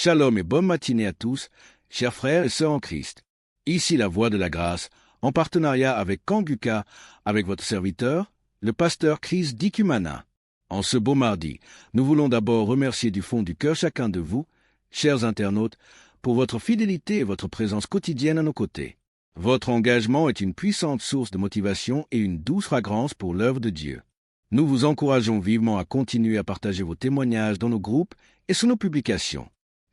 Shalom et bonne matinée à tous, chers frères et sœurs en Christ. Ici la Voix de la Grâce, en partenariat avec Kanguka, avec votre serviteur, le pasteur Chris Dikumana. En ce beau mardi, nous voulons d'abord remercier du fond du cœur chacun de vous, chers internautes, pour votre fidélité et votre présence quotidienne à nos côtés. Votre engagement est une puissante source de motivation et une douce fragrance pour l'œuvre de Dieu. Nous vous encourageons vivement à continuer à partager vos témoignages dans nos groupes et sur nos publications.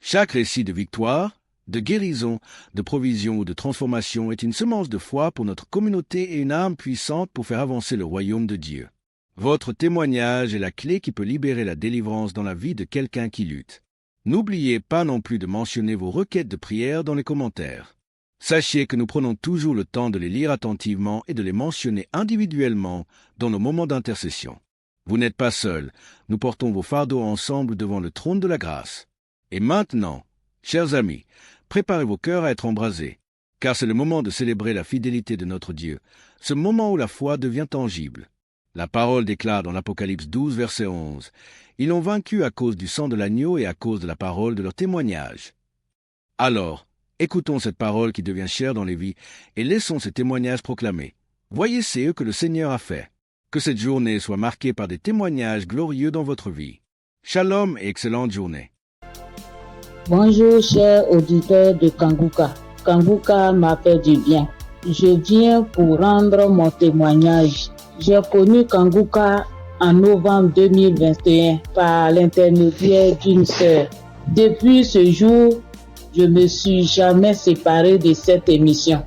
Chaque récit de victoire, de guérison, de provision ou de transformation est une semence de foi pour notre communauté et une arme puissante pour faire avancer le royaume de Dieu. Votre témoignage est la clé qui peut libérer la délivrance dans la vie de quelqu'un qui lutte. N'oubliez pas non plus de mentionner vos requêtes de prière dans les commentaires. Sachez que nous prenons toujours le temps de les lire attentivement et de les mentionner individuellement dans nos moments d'intercession. Vous n'êtes pas seuls, nous portons vos fardeaux ensemble devant le trône de la grâce. Et maintenant, chers amis, préparez vos cœurs à être embrasés, car c'est le moment de célébrer la fidélité de notre Dieu, ce moment où la foi devient tangible. La parole déclare dans l'Apocalypse 12, verset 11, « Ils l'ont vaincu à cause du sang de l'agneau et à cause de la parole de leur témoignage. » Alors, écoutons cette parole qui devient chère dans les vies et laissons ces témoignages proclamés. Voyez ce que le Seigneur a fait. Que cette journée soit marquée par des témoignages glorieux dans votre vie. Shalom et excellente journée. Bonjour chers auditeurs de Kanguka. Kanguka m'a fait du bien. Je viens pour rendre mon témoignage. J'ai connu Kanguka en novembre 2021 par l'intermédiaire d'une sœur. Depuis ce jour, je me suis jamais séparé de cette émission.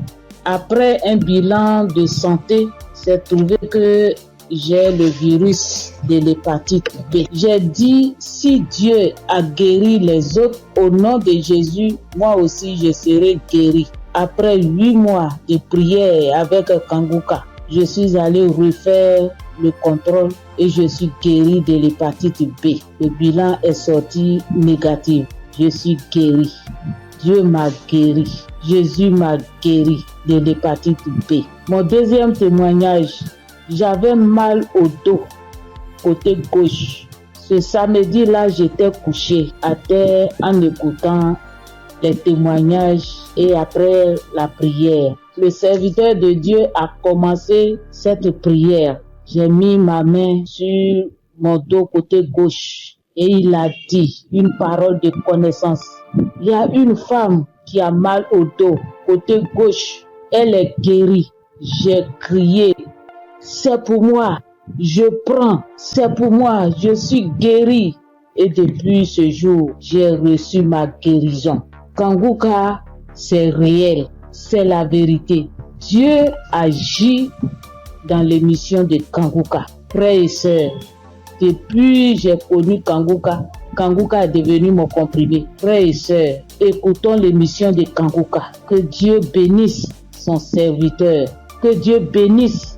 Après un bilan de santé, c'est trouvé que j'ai le virus de l'hépatite B. J'ai dit, si Dieu a guéri les autres, au nom de Jésus, moi aussi je serai guéri. Après 8 mois de prière avec Kanguka, je suis allé refaire le contrôle et je suis guéri de l'hépatite B. Le bilan est sorti négatif. Je suis guéri. Dieu m'a guéri. Jésus m'a guéri de l'hépatite B. Mon deuxième témoignage, j'avais mal au dos, côté gauche. Ce samedi-là, j'étais couché à terre en écoutant les témoignages et après la prière. Le serviteur de Dieu a commencé cette prière. J'ai mis ma main sur mon dos côté gauche et il a dit une parole de connaissance. Il y a une femme qui a mal au dos côté gauche. Elle est guérie. J'ai crié. C'est pour moi, je prends, c'est pour moi, je suis guéri. Et depuis ce jour, j'ai reçu ma guérison. Kanguka, c'est réel, c'est la vérité. Dieu agit dans l'émission de Kanguka. Frères et sœurs, depuis j'ai connu Kanguka, Kanguka est devenu mon comprimé. Frères et sœurs, écoutons l'émission de Kanguka. Que Dieu bénisse son serviteur, que Dieu bénisse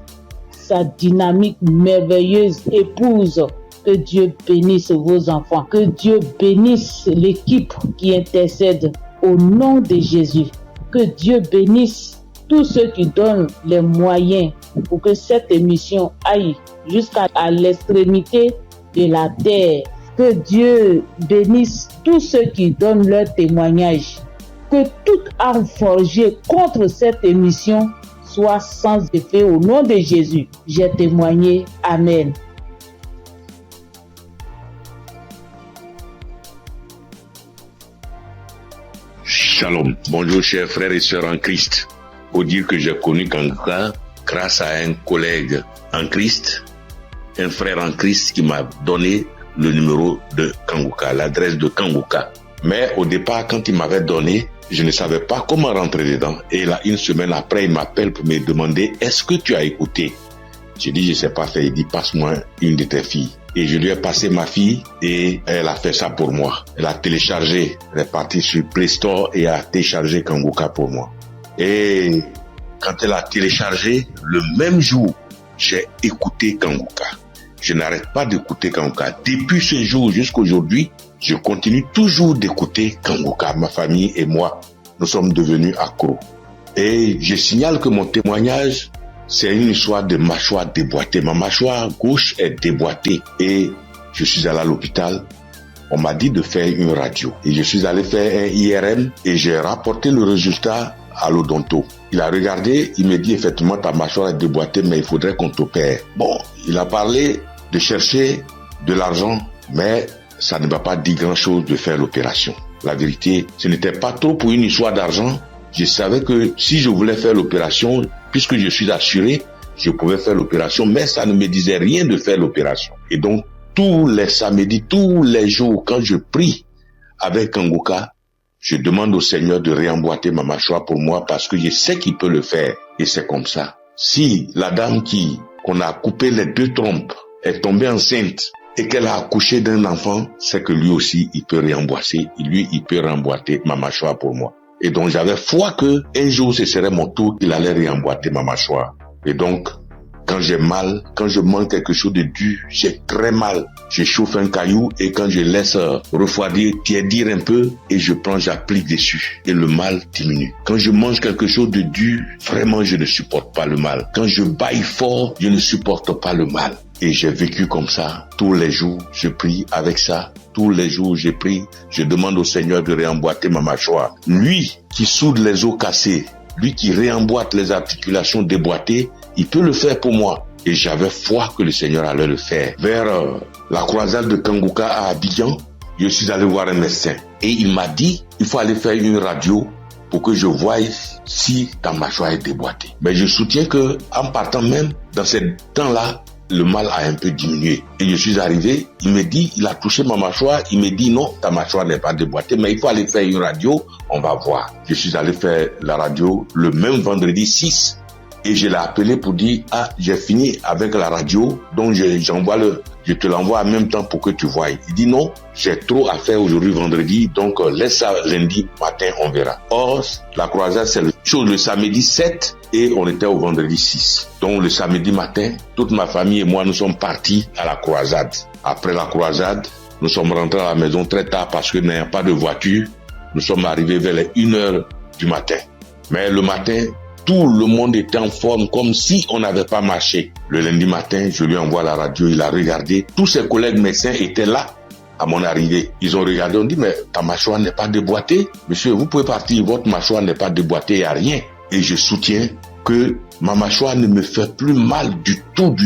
sa dynamique merveilleuse épouse. Que Dieu bénisse vos enfants. Que Dieu bénisse l'équipe qui intercède au nom de Jésus. Que Dieu bénisse tous ceux qui donnent les moyens pour que cette émission aille jusqu'à l'extrémité de la terre. Que Dieu bénisse tous ceux qui donnent leur témoignage. Que toute arme forgée contre cette émission soit sans effet au nom de Jésus. J'ai témoigné. Amen. Shalom. Bonjour chers frères et sœurs en Christ. Faut dire que j'ai connu Kanguka grâce à un collègue en Christ, un frère en Christ qui m'a donné le numéro de Kanguka, l'adresse de Kanguka. Mais au départ, quand il m'avait donné, je ne savais pas comment rentrer dedans. Et là, une semaine après, il m'appelle pour me demander, est-ce que tu as écouté? J'ai dit, je ne sais pas faire. Il dit, passe-moi une de tes filles. Et je lui ai passé ma fille et elle a fait ça pour moi. Elle a téléchargé, elle est partie sur Play Store et a téléchargé Kanguka pour moi. Et quand elle a téléchargé, le même jour, j'ai écouté Kanguka. Je n'arrête pas d'écouter Kanguka. Depuis ce jour jusqu'à aujourd'hui, je continue toujours d'écouter Kanguka. Ma famille et moi, nous sommes devenus accros. Et je signale que mon témoignage, c'est une histoire de mâchoire déboîtée. Ma mâchoire gauche est déboîtée et je suis allé à l'hôpital on m'a dit de faire une radio. Et je suis allé faire un IRM et j'ai rapporté le résultat à l'odonto. Il a regardé, il me dit effectivement ta mâchoire est déboîtée, mais il faudrait qu'on t'opère. Bon, il a parlé de chercher de l'argent, mais ça ne m'a pas dit grand-chose de faire l'opération. La vérité, ce n'était pas trop pour une histoire d'argent. Je savais que si je voulais faire l'opération, puisque je suis assuré, je pouvais faire l'opération, mais ça ne me disait rien de faire l'opération. Et donc, tous les samedis, tous les jours, quand je prie avec Kanguka, je demande au Seigneur de réemboîter ma mâchoire pour moi parce que je sais qu'il peut le faire. Et c'est comme ça. Si la dame qu'on a coupé les 2 trompes est tombée enceinte et qu'elle a accouché d'un enfant, c'est que lui aussi, il peut réemboîter. Il peut réemboîter ma mâchoire pour moi. Et donc, j'avais foi que un jour, ce serait mon tour, il allait réemboîter ma mâchoire. Et donc, quand j'ai mal, quand je mange quelque chose de dur, j'ai très mal. Je chauffe un caillou et quand je laisse refroidir, tiédir un peu et j'applique dessus et le mal diminue. Quand je mange quelque chose de dur, vraiment je ne supporte pas le mal. Quand je bâille fort, je ne supporte pas le mal. Et j'ai vécu comme ça. Tous les jours, je prie avec ça. Tous les jours, je prie. Je demande au Seigneur de réemboîter ma mâchoire. Lui qui soude les os cassés, lui qui réemboîte les articulations déboîtées, il peut le faire pour moi. Et j'avais foi que le Seigneur allait le faire. Vers la croisade de Kanguka à Abidjan, je suis allé voir un médecin. Et il m'a dit, il faut aller faire une radio pour que je voie si ta mâchoire est déboîtée. Mais je soutiens que en partant même, dans ces temps-là, le mal a un peu diminué. Et je suis arrivé, il me dit, il a touché ma mâchoire, il me dit non, ta mâchoire n'est pas déboîtée, mais il faut aller faire une radio, on va voir. Je suis allé faire la radio le même vendredi 6. Et je l'ai appelé pour dire, j'ai fini avec la radio, donc je te l'envoie en même temps pour que tu voies. Il dit non, j'ai trop à faire aujourd'hui vendredi, donc laisse ça lundi matin, on verra. Or, la croisade, c'est le samedi 7 et on était au vendredi 6. Donc le samedi matin, toute ma famille et moi, nous sommes partis à la croisade. Après la croisade, nous sommes rentrés à la maison très tard parce que n'ayant pas de voiture, nous sommes arrivés vers les 1h du matin. Mais le matin, tout le monde était en forme comme si on n'avait pas marché. Le lundi matin, je lui envoie la radio, il a regardé. Tous ses collègues médecins étaient là à mon arrivée. Ils ont regardé, on dit, mais ta mâchoire n'est pas déboîtée. Monsieur, vous pouvez partir, votre mâchoire n'est pas déboîtée, il n'y a rien. Et je soutiens que ma mâchoire ne me fait plus mal du tout.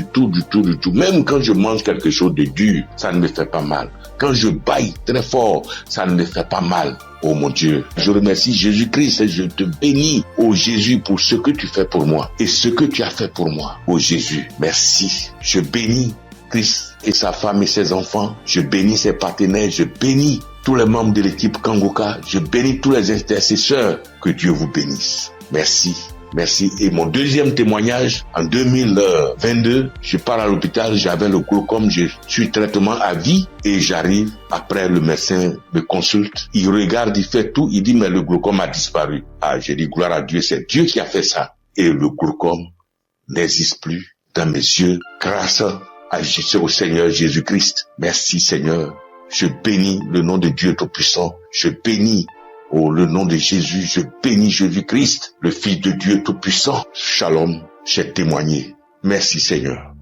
Même quand je mange quelque chose de dur, ça ne me fait pas mal. Quand je bâille très fort, ça ne me fait pas mal. Oh mon Dieu, je remercie Jésus-Christ et je te bénis, oh Jésus, pour ce que tu fais pour moi et ce que tu as fait pour moi. Oh Jésus, merci. Je bénis Christ et sa femme et ses enfants. Je bénis ses partenaires. Je bénis tous les membres de l'équipe Kanguka. Je bénis tous les intercesseurs. Que Dieu vous bénisse. Merci. Merci. Et mon deuxième témoignage, en 2022, je pars à l'hôpital, j'avais le glaucome, je suis traitement à vie et j'arrive, après le médecin me consulte, il regarde, il fait tout, il dit mais le glaucome a disparu. J'ai dit gloire à Dieu, c'est Dieu qui a fait ça. Et le glaucome n'existe plus dans mes yeux grâce au Seigneur Jésus-Christ. Merci Seigneur. Je bénis le nom de Dieu Tout-Puissant. Je bénis le nom de Jésus, je bénis Jésus-Christ, le Fils de Dieu Tout-Puissant. Shalom, j'ai témoigné. Merci Seigneur.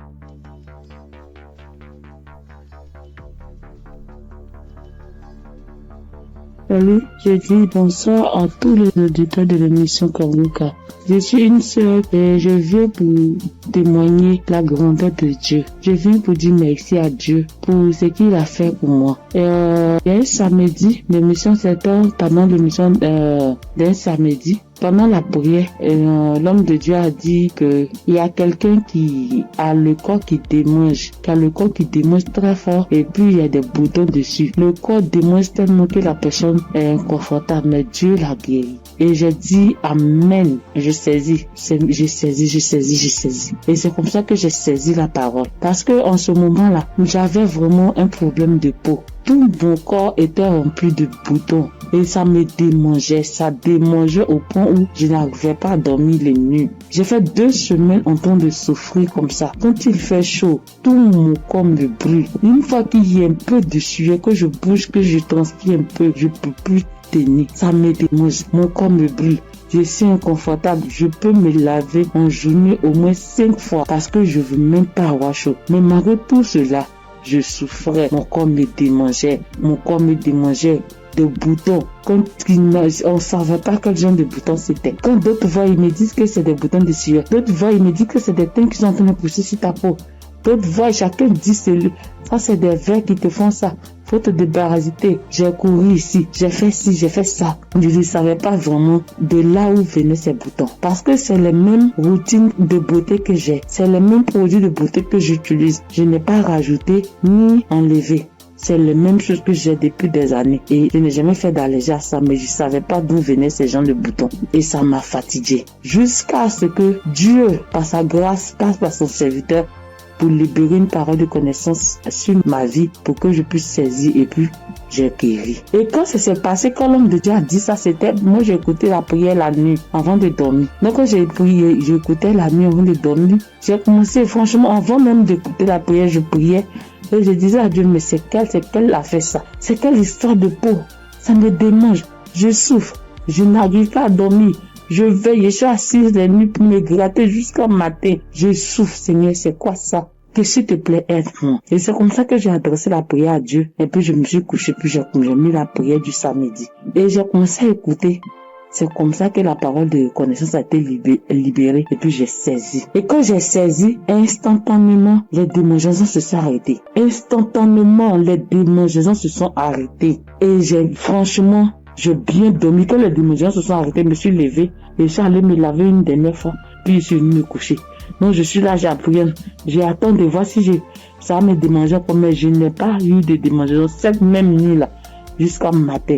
Salut, je dis bonsoir à tous les auditeurs de l'émission Kanguka. Je suis une sœur et je viens pour témoigner la grandeur de Dieu. Je viens pour dire merci à Dieu pour ce qu'il a fait pour moi. Il y a un samedi, l'émission c'était pendant l'émission d'un samedi. Pendant la prière, l'homme de Dieu a dit que il y a quelqu'un qui a le corps qui démange, très fort et puis il y a des boutons dessus. Le corps démange tellement que la personne est inconfortable, mais Dieu l'a guéri. Et j'ai dit amen. Je saisis. Et c'est comme ça que j'ai saisi la parole. Parce que en ce moment-là, j'avais vraiment un problème de peau. Tout mon corps était rempli de boutons et ça me démangeait. Ça démangeait au point où je n'arrivais pas à dormir les nuits. J'ai fait 2 semaines en train de souffrir comme ça. Quand il fait chaud, tout mon corps me brûle. Une fois qu'il y a un peu de sueur, que je bouge, que je transpire un peu, je peux plus tenir. Ça me démange. Mon corps me brûle. Je suis inconfortable. Je peux me laver en journée au moins 5 fois parce que je veux même pas avoir chaud. Mais malgré tout cela, je souffrais, mon corps me démangeait de boutons. Quand on ne savait pas quel genre de boutons c'était. Quand d'autres voient, ils me disent que c'est des boutons de sueur. D'autres voient, ils me disent que c'est des teintes qui sont en train de pousser sur ta peau. D'autres voient, chacun dit ça c'est des vers qui te font ça. Faut te débarrasser. J'ai couru ici, j'ai fait ci, j'ai fait ça. Je ne savais pas vraiment de là où venaient ces boutons. Parce que c'est les mêmes routines de beauté que j'ai. C'est les mêmes produits de beauté que j'utilise. Je n'ai pas rajouté ni enlevé. C'est la même chose que j'ai depuis des années. Et je n'ai jamais fait d'allergie à ça, mais je ne savais pas d'où venaient ces genres de boutons. Et ça m'a fatigué. Jusqu'à ce que Dieu, par sa grâce, passe par son serviteur pour libérer une parole de connaissance sur ma vie pour que je puisse saisir et puis j'ai guéri. Et quand ça s'est passé, quand l'homme de Dieu a dit ça, c'était, moi j'ai écouté la prière la nuit avant de dormir. Donc quand j'ai prié, j'écoutais la nuit avant de dormir. J'ai commencé, franchement, avant même d'écouter la prière, je priais. Et je disais à Dieu, mais c'est quelle a fait ça? C'est quelle histoire de peau? Ça me démange. Je souffre. Je n'arrive pas à dormir. Je veille, je suis assise la nuit pour me gratter jusqu'au matin. Je souffre, Seigneur, c'est quoi ça? Que s'il te plaît, aide-moi. Et c'est comme ça que j'ai adressé la prière à Dieu. Et puis je me suis couché, puis j'ai mis la prière du samedi. Et j'ai commencé à écouter. C'est comme ça que la parole de connaissance a été libérée. Et puis j'ai saisi. Et quand j'ai saisi, instantanément, les démangeaisons se sont arrêtées. Instantanément, les démangeaisons se sont arrêtées. Et franchement, j'ai bien dormi. Quand les démangeaisons se sont arrêtées, je me suis levé. Et je suis allé me laver une dernière fois. Puis je suis venu me coucher. Donc je suis là, j'ai appris. J'ai attendu de voir si ça me démangeait. Mais je n'ai pas eu de démangeaisons cette même nuit-là. Jusqu'à matin.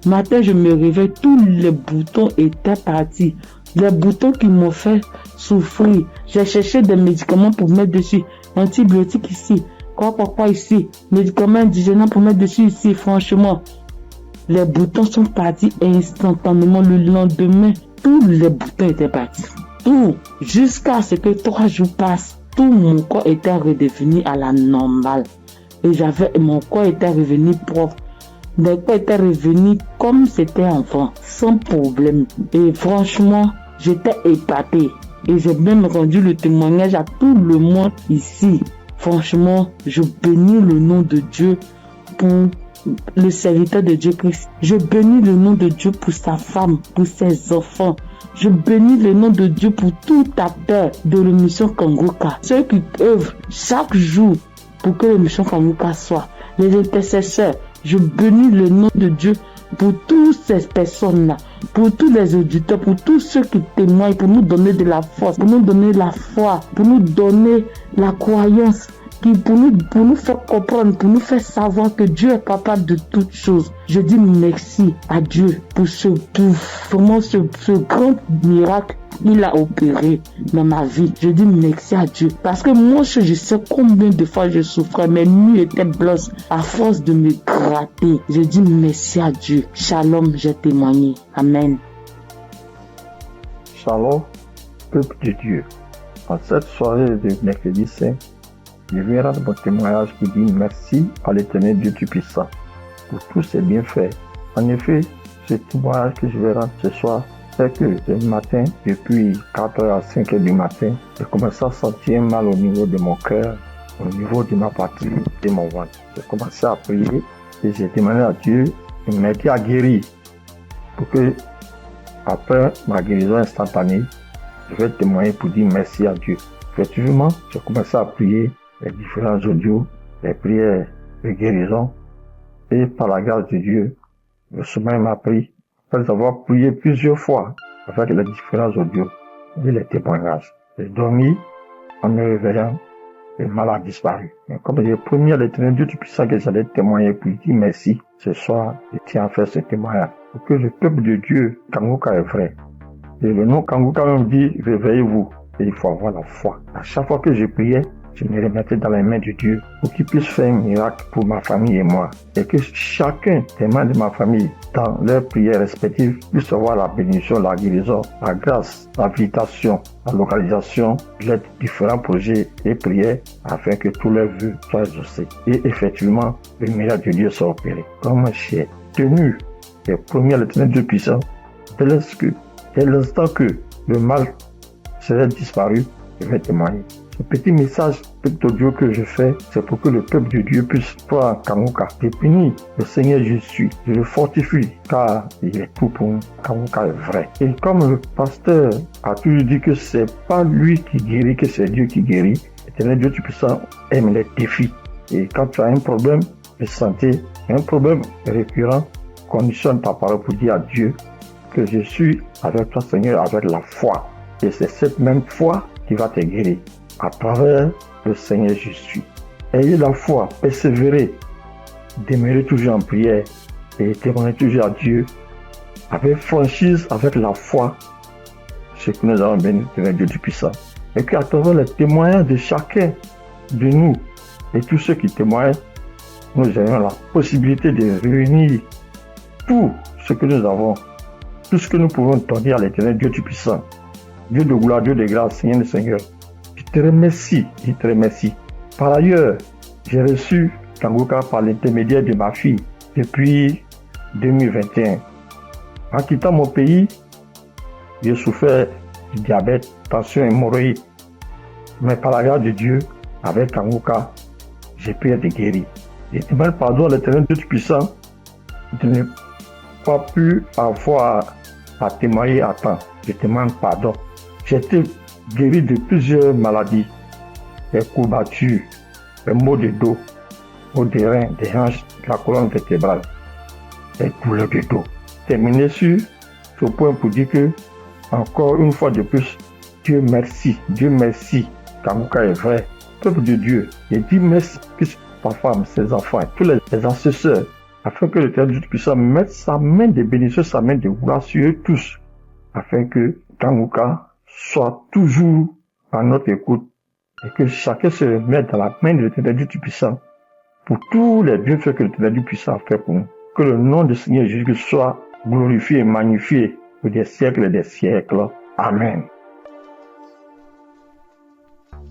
Matin, je me réveille, tous les boutons étaient partis. Les boutons qui m'ont fait souffrir. J'ai cherché des médicaments pour mettre dessus. Antibiotiques ici. Quoi ici. Médicaments indigènes pour mettre dessus ici. Franchement, les boutons sont partis instantanément. Le lendemain, tous les boutons étaient partis. Tout. Jusqu'à ce que 3 jours passent. Tout mon corps était redevenu à la normale. Et mon corps était revenu propre. Mon corps était revenu comme c'était enfant, sans problème. Et franchement, j'étais épatée. Et j'ai même rendu le témoignage à tout le monde ici. Franchement, je bénis le nom de Dieu pour le serviteur de Dieu Christ. Je bénis le nom de Dieu pour sa femme, pour ses enfants. Je bénis le nom de Dieu pour tout acteur de l'émission Kanguka. Ceux qui œuvrent chaque jour pour que l'émission Kanguka soit. Les intercesseurs. Je bénis le nom de Dieu pour toutes ces personnes-là, pour tous les auditeurs, pour tous ceux qui témoignent, pour nous donner de la force, pour nous donner la foi, pour nous donner la croyance, pour nous faire comprendre, pour nous faire savoir que Dieu est capable de toutes choses. Je dis merci à Dieu pour ce grand miracle qu'il a opéré dans ma vie. Je dis merci à Dieu. Parce que moi, je sais combien de fois je souffrais. Mes nuits étaient blanches à force de me gratter. Je dis merci à Dieu. Shalom, j'ai témoigné. Amen. Shalom, peuple de Dieu. En cette soirée de mercredi saint, je viens rendre mon témoignage qui dit merci à l'Éternel Dieu Tout-Puissant pour tous ses bienfaits. En effet, ce témoignage que je vais rendre ce soir, c'est que ce matin, depuis 4h à 5h du matin, j'ai commencé à sentir mal au niveau de mon cœur, au niveau de ma poitrine, de mon ventre. J'ai commencé à prier et j'ai demandé à Dieu de m'aider à guérir pour que, après ma guérison instantanée, je vais témoigner pour dire merci à Dieu. Effectivement, j'ai commencé à prier les différents audios, les prières de guérison, et par la grâce de Dieu, le sommeil m'a pris. Après avoir prié plusieurs fois avec les différents audios et les témoignages, j'ai dormi en me réveillant, et le mal a disparu. Et comme j'ai promis à l'Éternel Dieu Tout-Puissant que j'allais témoigner pour dire merci, ce soir, je tiens à faire ce témoignage. Pour que le peuple de Dieu, Kanguka est vrai. Et le nom Kanguka même dit, réveillez-vous. Et il faut avoir la foi. À chaque fois que je priais, je me remettais dans les mains de Dieu pour qu'il puisse faire un miracle pour ma famille et moi. Et que chacun des membres de ma famille, dans leurs prières respectives, puisse avoir la bénédiction, la guérison, la grâce, l'invitation, la localisation de différents projets et prières afin que tous leurs vœux soient exaucés. Et effectivement, le miracle de Dieu soit opéré. Comme j'ai tenu les premiers à l'Éternel Dieu puissant, dès l'instant que le mal serait disparu, je vais témoigner. Ce petit message petit audio que je fais, c'est pour que le peuple de Dieu puisse croire en Kanguka. Je bénis le Seigneur Jésus, je le fortifie, car il est tout pour nous. Kanguka est vrai. Et comme le pasteur a toujours dit que c'est pas lui qui guérit, que c'est Dieu qui guérit, l'Éternel Dieu Tout-Puissant aime les défis. Et quand tu as un problème de santé, un problème récurrent, conditionne ta parole pour dire à Dieu que je suis avec toi, Seigneur, avec la foi. Et c'est cette même foi qui va te guérir à travers le Seigneur Jésus. Ayez la foi, persévérez, demeurez toujours en prière et témoignez toujours à Dieu avec franchise, avec la foi, ce que nous avons béni de Dieu Tout-Puissant. Et qu'à travers les témoignages de chacun de nous et tous ceux qui témoignent, nous ayons la possibilité de réunir tout ce que nous avons, tout ce que nous pouvons donner à l'Éternel Dieu Tout-Puissant. Dieu de gloire, Dieu de grâce, Seigneur le Seigneur. Je te remercie. Par ailleurs, j'ai reçu Kanguka par l'intermédiaire de ma fille depuis 2021. En quittant mon pays, j'ai souffert du diabète, tension, hémorroïde. Mais par la grâce de Dieu, avec Kanguka, j'ai pu être guéri. Je demande pardon à l'Éternel Dieu Tout-Puissant de ne pas pu avoir à témoigner à temps. Je demande pardon. J'ai été guéri de plusieurs maladies, des courbatures, des maux de dos, maux des reins, des hanches, de la colonne vertébrale, des douleurs de dos. Terminé sur ce point pour dire que, encore une fois de plus, Dieu merci, Kanguka est vrai, peuple de Dieu, et dis merci plus sa femme, ses enfants, tous les ancesteurs, afin que l'Éternel Dieu Tout-Puissant mette sa main de bénédiction, sa main de gloire sur eux tous, afin que Kanguka soit toujours à notre écoute et que chacun se mette dans la main de l'Éternel Dieu Tout-Puissant pour tous les bienfaits que l'Éternel Dieu Tout-Puissant a fait pour nous. Que le nom du Seigneur Jésus soit glorifié et magnifié pour des siècles et des siècles. Amen.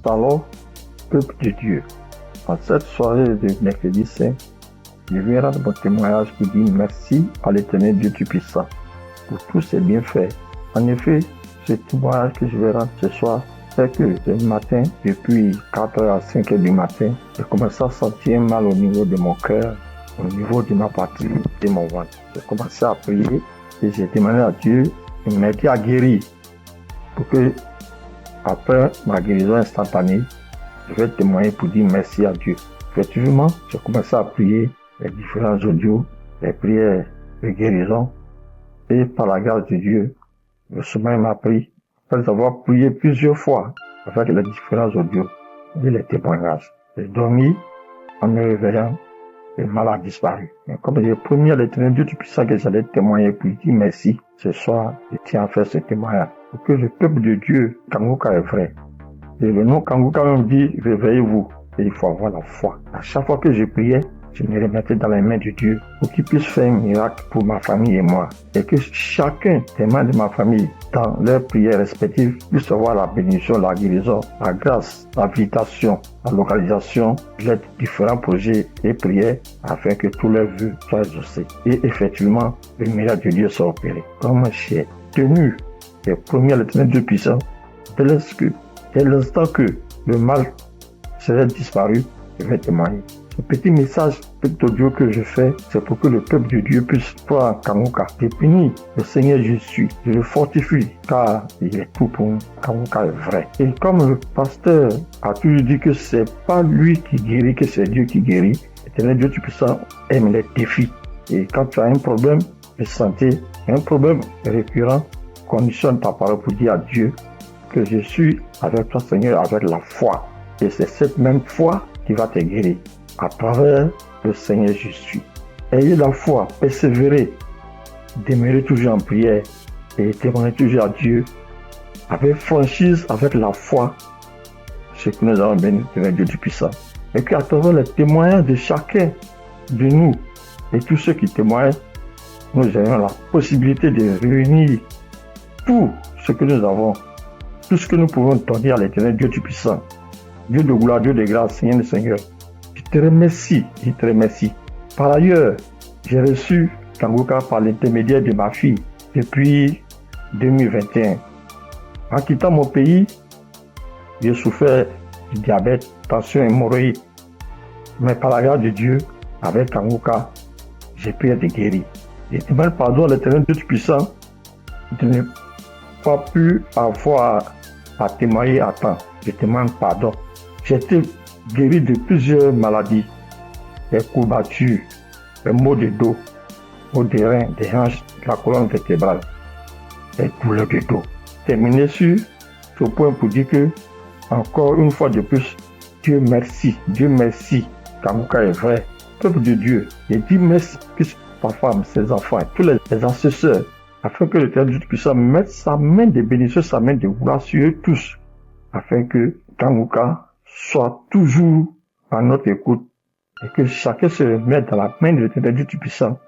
Alors, peuple de Dieu, en cette soirée de mercredi saint, je viens rendre mon témoignage pour dire merci à l'Éternel Dieu Tout-Puissant pour tous ses bienfaits. En effet, ce témoignage que je vais rendre ce soir, c'est que ce matin, depuis 4h à 5h du matin, j'ai commencé à sentir un mal au niveau de mon cœur, au niveau de ma poitrine, de mon ventre. J'ai commencé à prier et j'ai demandé à Dieu de m'aider à guérir pour que, après ma guérison instantanée, je vais témoigner pour dire merci à Dieu. Effectivement, j'ai commencé à prier les différents audios, les prières de guérison et par la grâce de Dieu, le sommeil m'a pris, après avoir prié plusieurs fois avec les différents audios et les témoignages. J'ai dormi en me réveillant, le mal a disparu. Et comme j'ai promis à l'Éternel Dieu Tout-Puissant que j'allais témoigner pour dire merci, ce soir, je tiens à faire ce témoignage. Pour que le peuple de Dieu, Kanguka est vrai. Et le nom Kanguka même dit, réveillez-vous. Et il faut avoir la foi. À chaque fois que je priais, je me remettais dans les mains de Dieu pour qu'il puisse faire un miracle pour ma famille et moi. Et que chacun des membres de ma famille, dans leurs prières respectives, puisse avoir la bénédiction, la guérison, la grâce, l'invitation, la localisation, les différents projets et prières afin que tous leurs vœux soient exaucés. Et effectivement, le miracle de Dieu soit opéré. Comme j'ai tenu et promis à l'Éternel Dieu puissant, dès l'instant que le mal serait disparu, je vais témoigner. Ce petit message, petit audio que je fais, c'est pour que le peuple de Dieu puisse croire en Kanguka. Je bénis le Seigneur Jésus, je le fortifie, car il est tout pour nous. Kanguka est vrai. Et comme le pasteur a toujours dit que c'est pas lui qui guérit, que c'est Dieu qui guérit, l'Éternel Dieu Tout-Puissant aime les défis. Et quand tu as un problème de santé, un problème récurrent, conditionne ta parole pour dire à Dieu que je suis avec toi, Seigneur, avec la foi. Et c'est cette même foi qui va te guérir à travers le Seigneur Jésus. Ayez la foi, persévérez, demeurez toujours en prière et témoignez toujours à Dieu avec franchise, avec la foi, ce que nous avons béni de Dieu Tout-Puissant. Et qu'à travers les témoignages de chacun de nous et tous ceux qui témoignent, nous ayons la possibilité de réunir tout ce que nous avons, tout ce que nous pouvons donner à l'Éternel Dieu Tout-Puissant. Dieu de gloire, Dieu de grâce, Seigneur le Seigneur. Je te remercie. Par ailleurs, j'ai reçu Kanguka par l'intermédiaire de ma fille depuis 2021. En quittant mon pays, j'ai souffert diabète, tension, hémorroïde. Mais par la grâce de Dieu, avec Kanguka, j'ai pu être guéri. Et demande pardon à l'Éternel Dieu Tout-Puissant de ne pas pu avoir à témoigner à temps. Je demande pardon. J'ai été guéri de plusieurs maladies, des courbatures, des maux de dos, maux des reins, des hanches, de la colonne vertébrale, des douleurs de dos. Terminé sur ce point pour dire que, encore une fois de plus, Dieu merci, Kanguka est vrai, peuple de Dieu, et dis merci plus sa femme, ses enfants, tous les ancêtres, afin que l'Éternel Tout-Puissant mette sa main de bénédiction, sa main de gloire sur eux tous, afin que Kanguka soit toujours à notre écoute et que chacun se mette dans la main de l'Éternel Tout-Puissant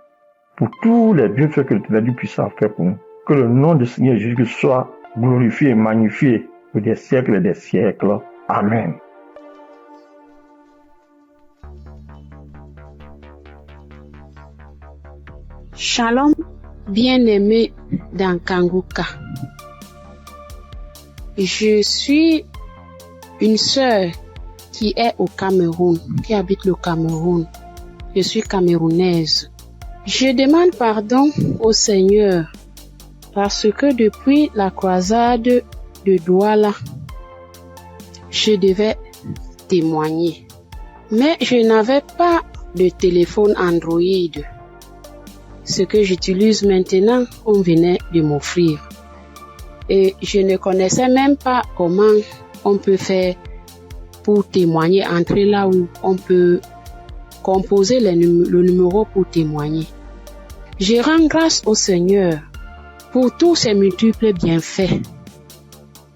pour tous les bienfaits que l'Éternel Tout-Puissant a fait pour nous. Que le nom du Seigneur Jésus soit glorifié et magnifié pour des siècles et des siècles. Amen. Shalom, bien-aimé dans Kanguka. Je suis une sœur qui est au Cameroun, qui habite le Cameroun. Je suis camerounaise. Je demande pardon au Seigneur parce que depuis la croisade de Douala, je devais témoigner. Mais je n'avais pas de téléphone Android. Ce que j'utilise maintenant, on venait de m'offrir. Et je ne connaissais même pas comment on peut faire pour témoigner, entrer là où on peut composer le numéro pour témoigner. Je rends grâce au Seigneur pour tous ses multiples bienfaits.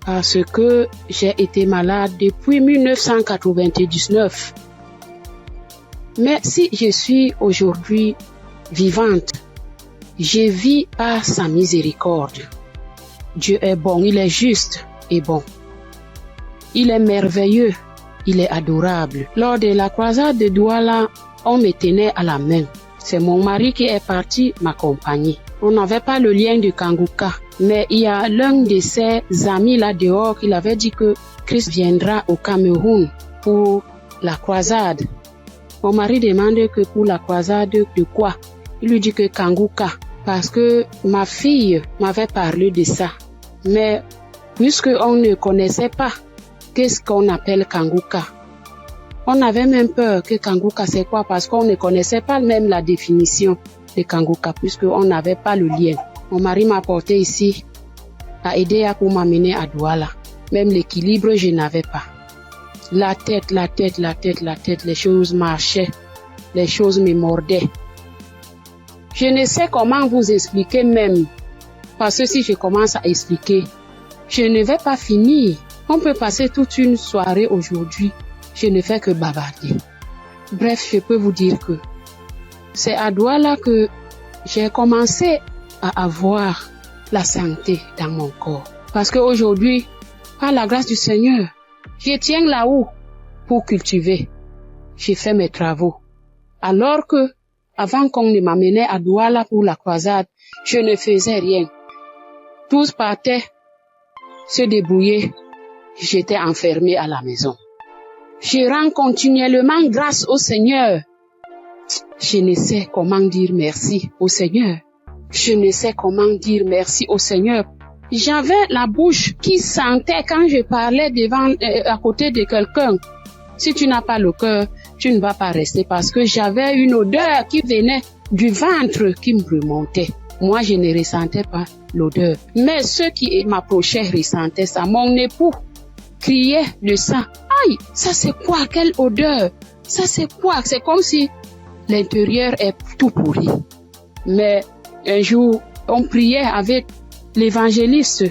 Parce que j'ai été malade depuis 1999. Mais si je suis aujourd'hui vivante, je vis par sa miséricorde. Dieu est bon, il est juste et bon. Il est merveilleux, il est adorable. Lors de la croisade de Douala, on me tenait à la main. C'est mon mari qui est parti m'accompagner. On n'avait pas le lien de Kanguka, mais il y a l'un de ses amis là dehors qui avait dit que Christ viendra au Cameroun pour la croisade. Mon mari demande que pour la croisade de quoi? Il lui dit que Kanguka, parce que ma fille m'avait parlé de ça. Mais puisque on ne connaissait pas qu'est-ce qu'on appelle Kanguka, on avait même peur que Kanguka c'est quoi, parce qu'on ne connaissait pas même la définition de Kanguka, puisqu'on n'avait pas le lien. Mon mari m'a porté ici, a aidé pour m'amener à Douala. Même l'équilibre, je n'avais pas. La tête, les choses marchaient, les choses me mordaient. Je ne sais comment vous expliquer même, parce que si je commence à expliquer, je ne vais pas finir. On peut passer toute une soirée aujourd'hui, je ne fais que bavarder. Bref, je peux vous dire que c'est à Douala que j'ai commencé à avoir la santé dans mon corps. Parce qu'aujourd'hui, par la grâce du Seigneur, je tiens là-haut pour cultiver. J'ai fait mes travaux. Alors que, avant qu'on ne m'amenait à Douala pour la croisade, je ne faisais rien. Tous partaient se débrouiller. J'étais enfermée à la maison. Je rends continuellement grâce au Seigneur. Je ne sais comment dire merci au Seigneur. Je ne sais comment dire merci au Seigneur. J'avais la bouche qui sentait quand je parlais à côté de quelqu'un. Si tu n'as pas le cœur, tu ne vas pas rester, parce que j'avais une odeur qui venait du ventre qui me remontait. Moi, je ne ressentais pas l'odeur. Mais ceux qui m'approchaient ressentaient ça. Mon époux criait de ça. Aïe, ça c'est quoi? Quelle odeur? Ça c'est quoi? C'est comme si l'intérieur est tout pourri. Mais un jour, on priait avec l'évangéliste.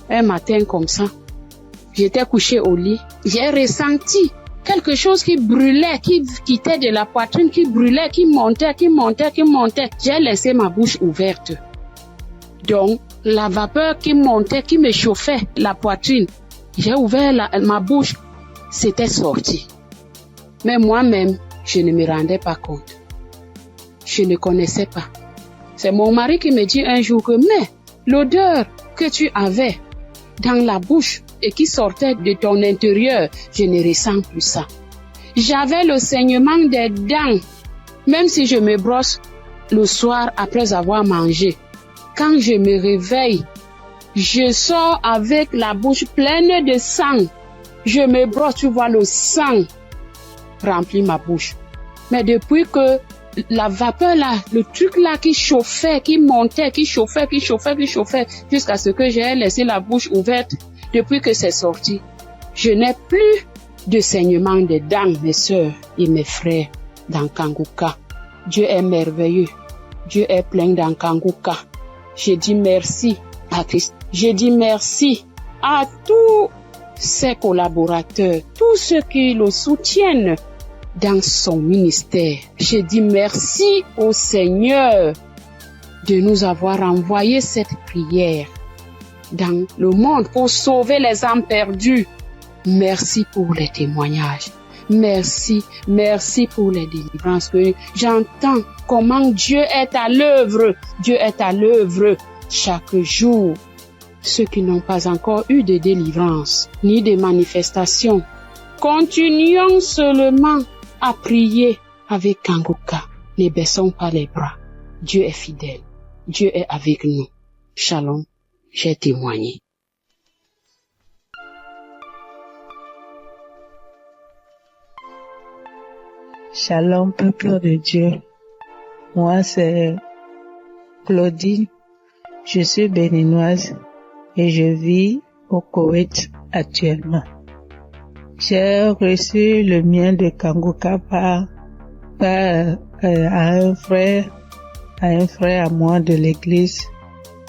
Un matin comme ça, j'étais couchée au lit. J'ai ressenti quelque chose qui brûlait, qui quittait de la poitrine, qui brûlait, qui montait. J'ai laissé ma bouche ouverte. Donc, la vapeur qui montait, qui me chauffait la poitrine, j'ai ouvert ma bouche, c'était sorti. Mais moi-même, je ne me rendais pas compte. Je ne connaissais pas. C'est mon mari qui me dit un jour que, mais l'odeur que tu avais dans la bouche et qui sortait de ton intérieur, je ne ressens plus ça. J'avais le saignement des dents, même si je me brosse le soir après avoir mangé. Quand je me réveille, je sors avec la bouche pleine de sang. Je me brosse, tu vois, le sang remplit ma bouche. Mais depuis que la vapeur là, le truc là qui chauffait, qui montait, qui chauffait, jusqu'à ce que j'ai laissé la bouche ouverte, depuis que c'est sorti, je n'ai plus de saignement des dents, mes sœurs et mes frères dans Kanguka. Dieu est merveilleux. Dieu est plein dans Kanguka. Je dis merci à Christ. Je dis merci à tous ses collaborateurs, tous ceux qui le soutiennent dans son ministère. Je dis merci au Seigneur de nous avoir envoyé cette prière dans le monde pour sauver les âmes perdues. Merci pour les témoignages. Merci pour les délivrances que j'entends comment Dieu est à l'œuvre. Dieu est à l'œuvre chaque jour. Ceux qui n'ont pas encore eu de délivrance ni de manifestation, continuons seulement à prier avec Kanguka. Ne baissons pas les bras. Dieu est fidèle. Dieu est avec nous. Shalom, j'ai témoigné. Shalom, peuple de Dieu. Moi, c'est Claudine. Je suis béninoise et je vis au Koweït actuellement. J'ai reçu le mien de Kanguka par un frère à moi de l'église,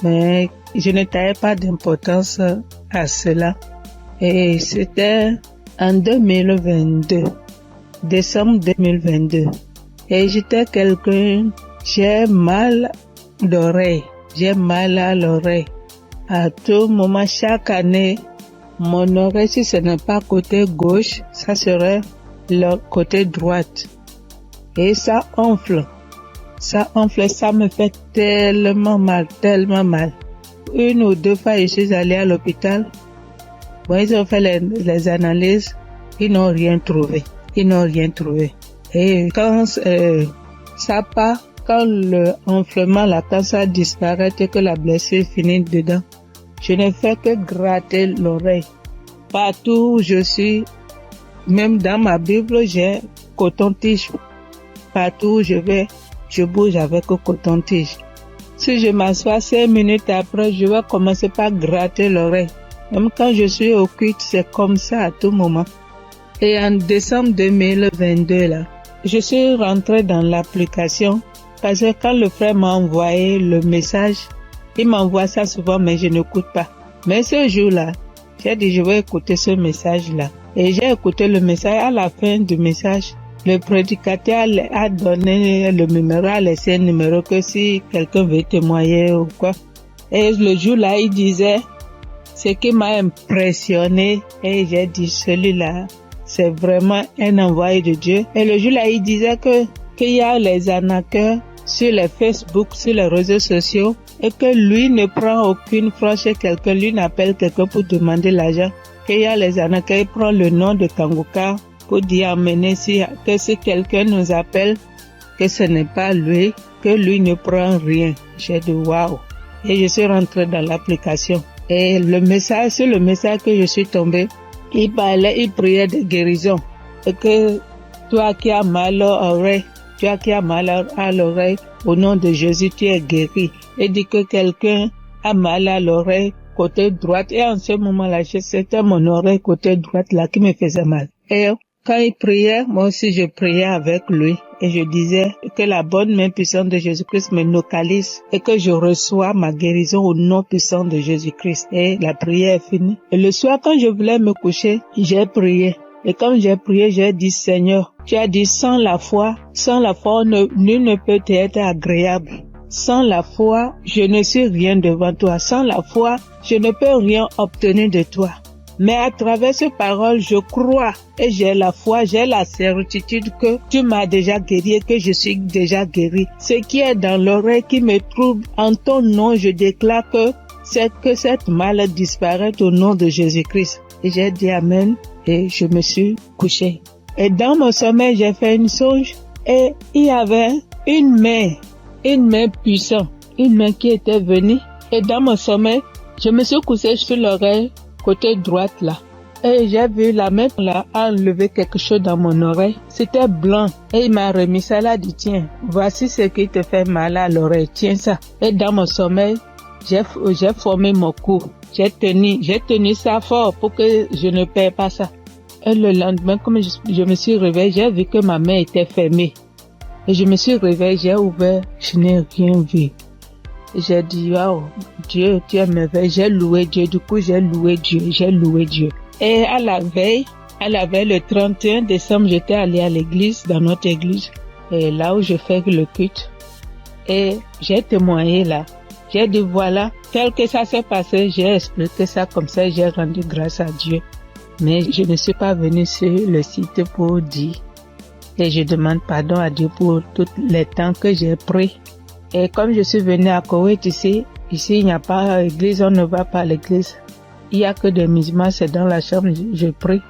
mais je ne taillais pas d'importance à cela. Et c'était en 2022. Décembre 2022. Et j'étais quelqu'un, j'ai mal d'oreille. J'ai mal à l'oreille. À tout moment, chaque année, mon oreille, si ce n'est pas côté gauche, ça serait le côté droite. Et ça enfle. Ça enfle, ça me fait tellement mal. Une ou deux fois, je suis allée à l'hôpital. Bon, ils ont fait les analyses. Ils n'ont rien trouvé. Et quand ça part, quand le enflement, quand ça disparaît et que la blessure finit dedans, je ne fais que gratter l'oreille. Partout où je suis, même dans ma Bible, j'ai coton-tige. Partout où je vais, je bouge avec coton-tige. Si je m'assois 5 minutes après, je vais commencer par gratter l'oreille. Même quand je suis au culte, c'est comme ça à tout moment. Et en décembre 2022, là, je suis rentrée dans l'application parce que quand le frère m'a envoyé le message, il m'envoie ça souvent, mais je n'écoute pas. Mais ce jour-là, j'ai dit, je vais écouter ce message-là. Et j'ai écouté le message. À la fin du message, le prédicateur a donné le numéro, a laissé un numéro que si quelqu'un veut témoigner ou quoi. Et le jour-là, il disait, ce qui m'a impressionné, et j'ai dit, celui-là, c'est vraiment un envoyé de Dieu. Et le jour-là, il disait qu'il y a les arnaqueurs sur les Facebook, sur les réseaux sociaux, et que lui ne prend aucune franche chez quelqu'un, lui n'appelle quelqu'un pour demander l'argent. Qu'il y a les arnaqueurs, il prend le nom de Kanguka pour dire amener que si quelqu'un nous appelle, que ce n'est pas lui, que lui ne prend rien. J'ai dit waouh. Et je suis rentrée dans l'application. Et sur le message que je suis tombée, il priait de guérison. Et que toi qui as mal à l'oreille, au nom de Jésus, tu es guéri. Et dit que quelqu'un a mal à l'oreille, côté droite. Et en ce moment-là, c'était mon oreille côté droite là qui me faisait mal. Et quand il priait, moi aussi je priais avec lui. Et je disais que la bonne main puissante de Jésus-Christ me localise et que je reçois ma guérison au nom puissant de Jésus-Christ. Et la prière est finie. Et le soir, quand je voulais me coucher, j'ai prié. Et quand j'ai prié, j'ai dit, Seigneur, tu as dit, sans la foi, nul ne peut être agréable. Sans la foi, je ne suis rien devant toi. Sans la foi, je ne peux rien obtenir de toi. Mais à travers ces paroles, je crois et j'ai la foi, j'ai la certitude que tu m'as déjà guéri et que je suis déjà guéri. Ce qui est dans l'oreille qui me trouble, en ton nom, je déclare que cette maladie disparaît au nom de Jésus-Christ. Et j'ai dit Amen et je me suis couché. Et dans mon sommeil, j'ai fait une songe et il y avait une main puissante, une main qui était venue. Et dans mon sommeil, je me suis couché sur l'oreille, côté droite là. Et j'ai vu la main là enlever quelque chose dans mon oreille. C'était blanc. Et il m'a remis ça là, dit tiens, voici ce qui te fait mal à l'oreille, tiens ça. Et dans mon sommeil, j'ai formé mon cou. J'ai tenu ça fort pour que je ne perds pas ça. Et le lendemain, comme je me suis réveillée, j'ai vu que ma main était fermée. Et je me suis réveillée, j'ai ouvert, je n'ai rien vu. J'ai dit, waouh, Dieu, tu es merveilleux. J'ai loué Dieu, du coup j'ai loué Dieu. Et à la veille, le 31 décembre, j'étais allée à l'église, dans notre église, et là où je fais le culte. Et j'ai témoigné là. J'ai dit voilà, tel que ça s'est passé, j'ai expliqué ça comme ça, j'ai rendu grâce à Dieu. Mais je ne suis pas venue sur le site pour dire. Et je demande pardon à Dieu pour tous les temps que j'ai pris. Et comme je suis venue à Koweït ici il n'y a pas d'église, on ne va pas à l'église. Il n'y a que des musulmans, c'est dans la chambre, je prie.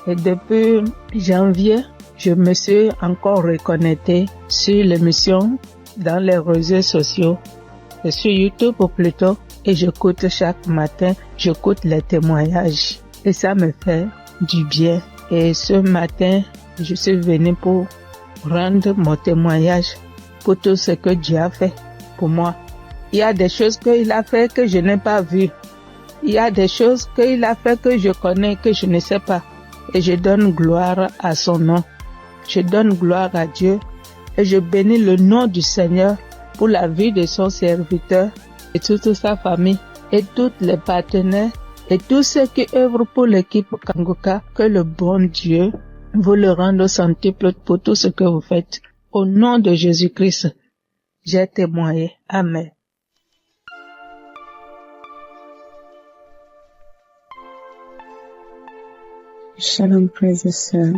Et depuis janvier, je me suis encore reconnectée sur l'émission dans les réseaux sociaux. Sur YouTube ou plutôt, et j'écoute chaque matin, j'écoute les témoignages. Et ça me fait du bien. Et ce matin, je suis venue pour rendre mon témoignage pour tout ce que Dieu a fait pour moi. Il y a des choses qu'il a fait que je n'ai pas vues. Il y a des choses qu'il a fait que je connais, que je ne sais pas. Et je donne gloire à son nom. Je donne gloire à Dieu. Et je bénis le nom du Seigneur pour la vie de son serviteur et toute sa famille et tous les partenaires et tous ceux qui œuvrent pour l'équipe Kanguka. Que le bon Dieu vous le rende au centuple pour tout ce que vous faites. Au nom de Jésus-Christ, j'ai témoigné. Amen. Shalom, frères et sœurs.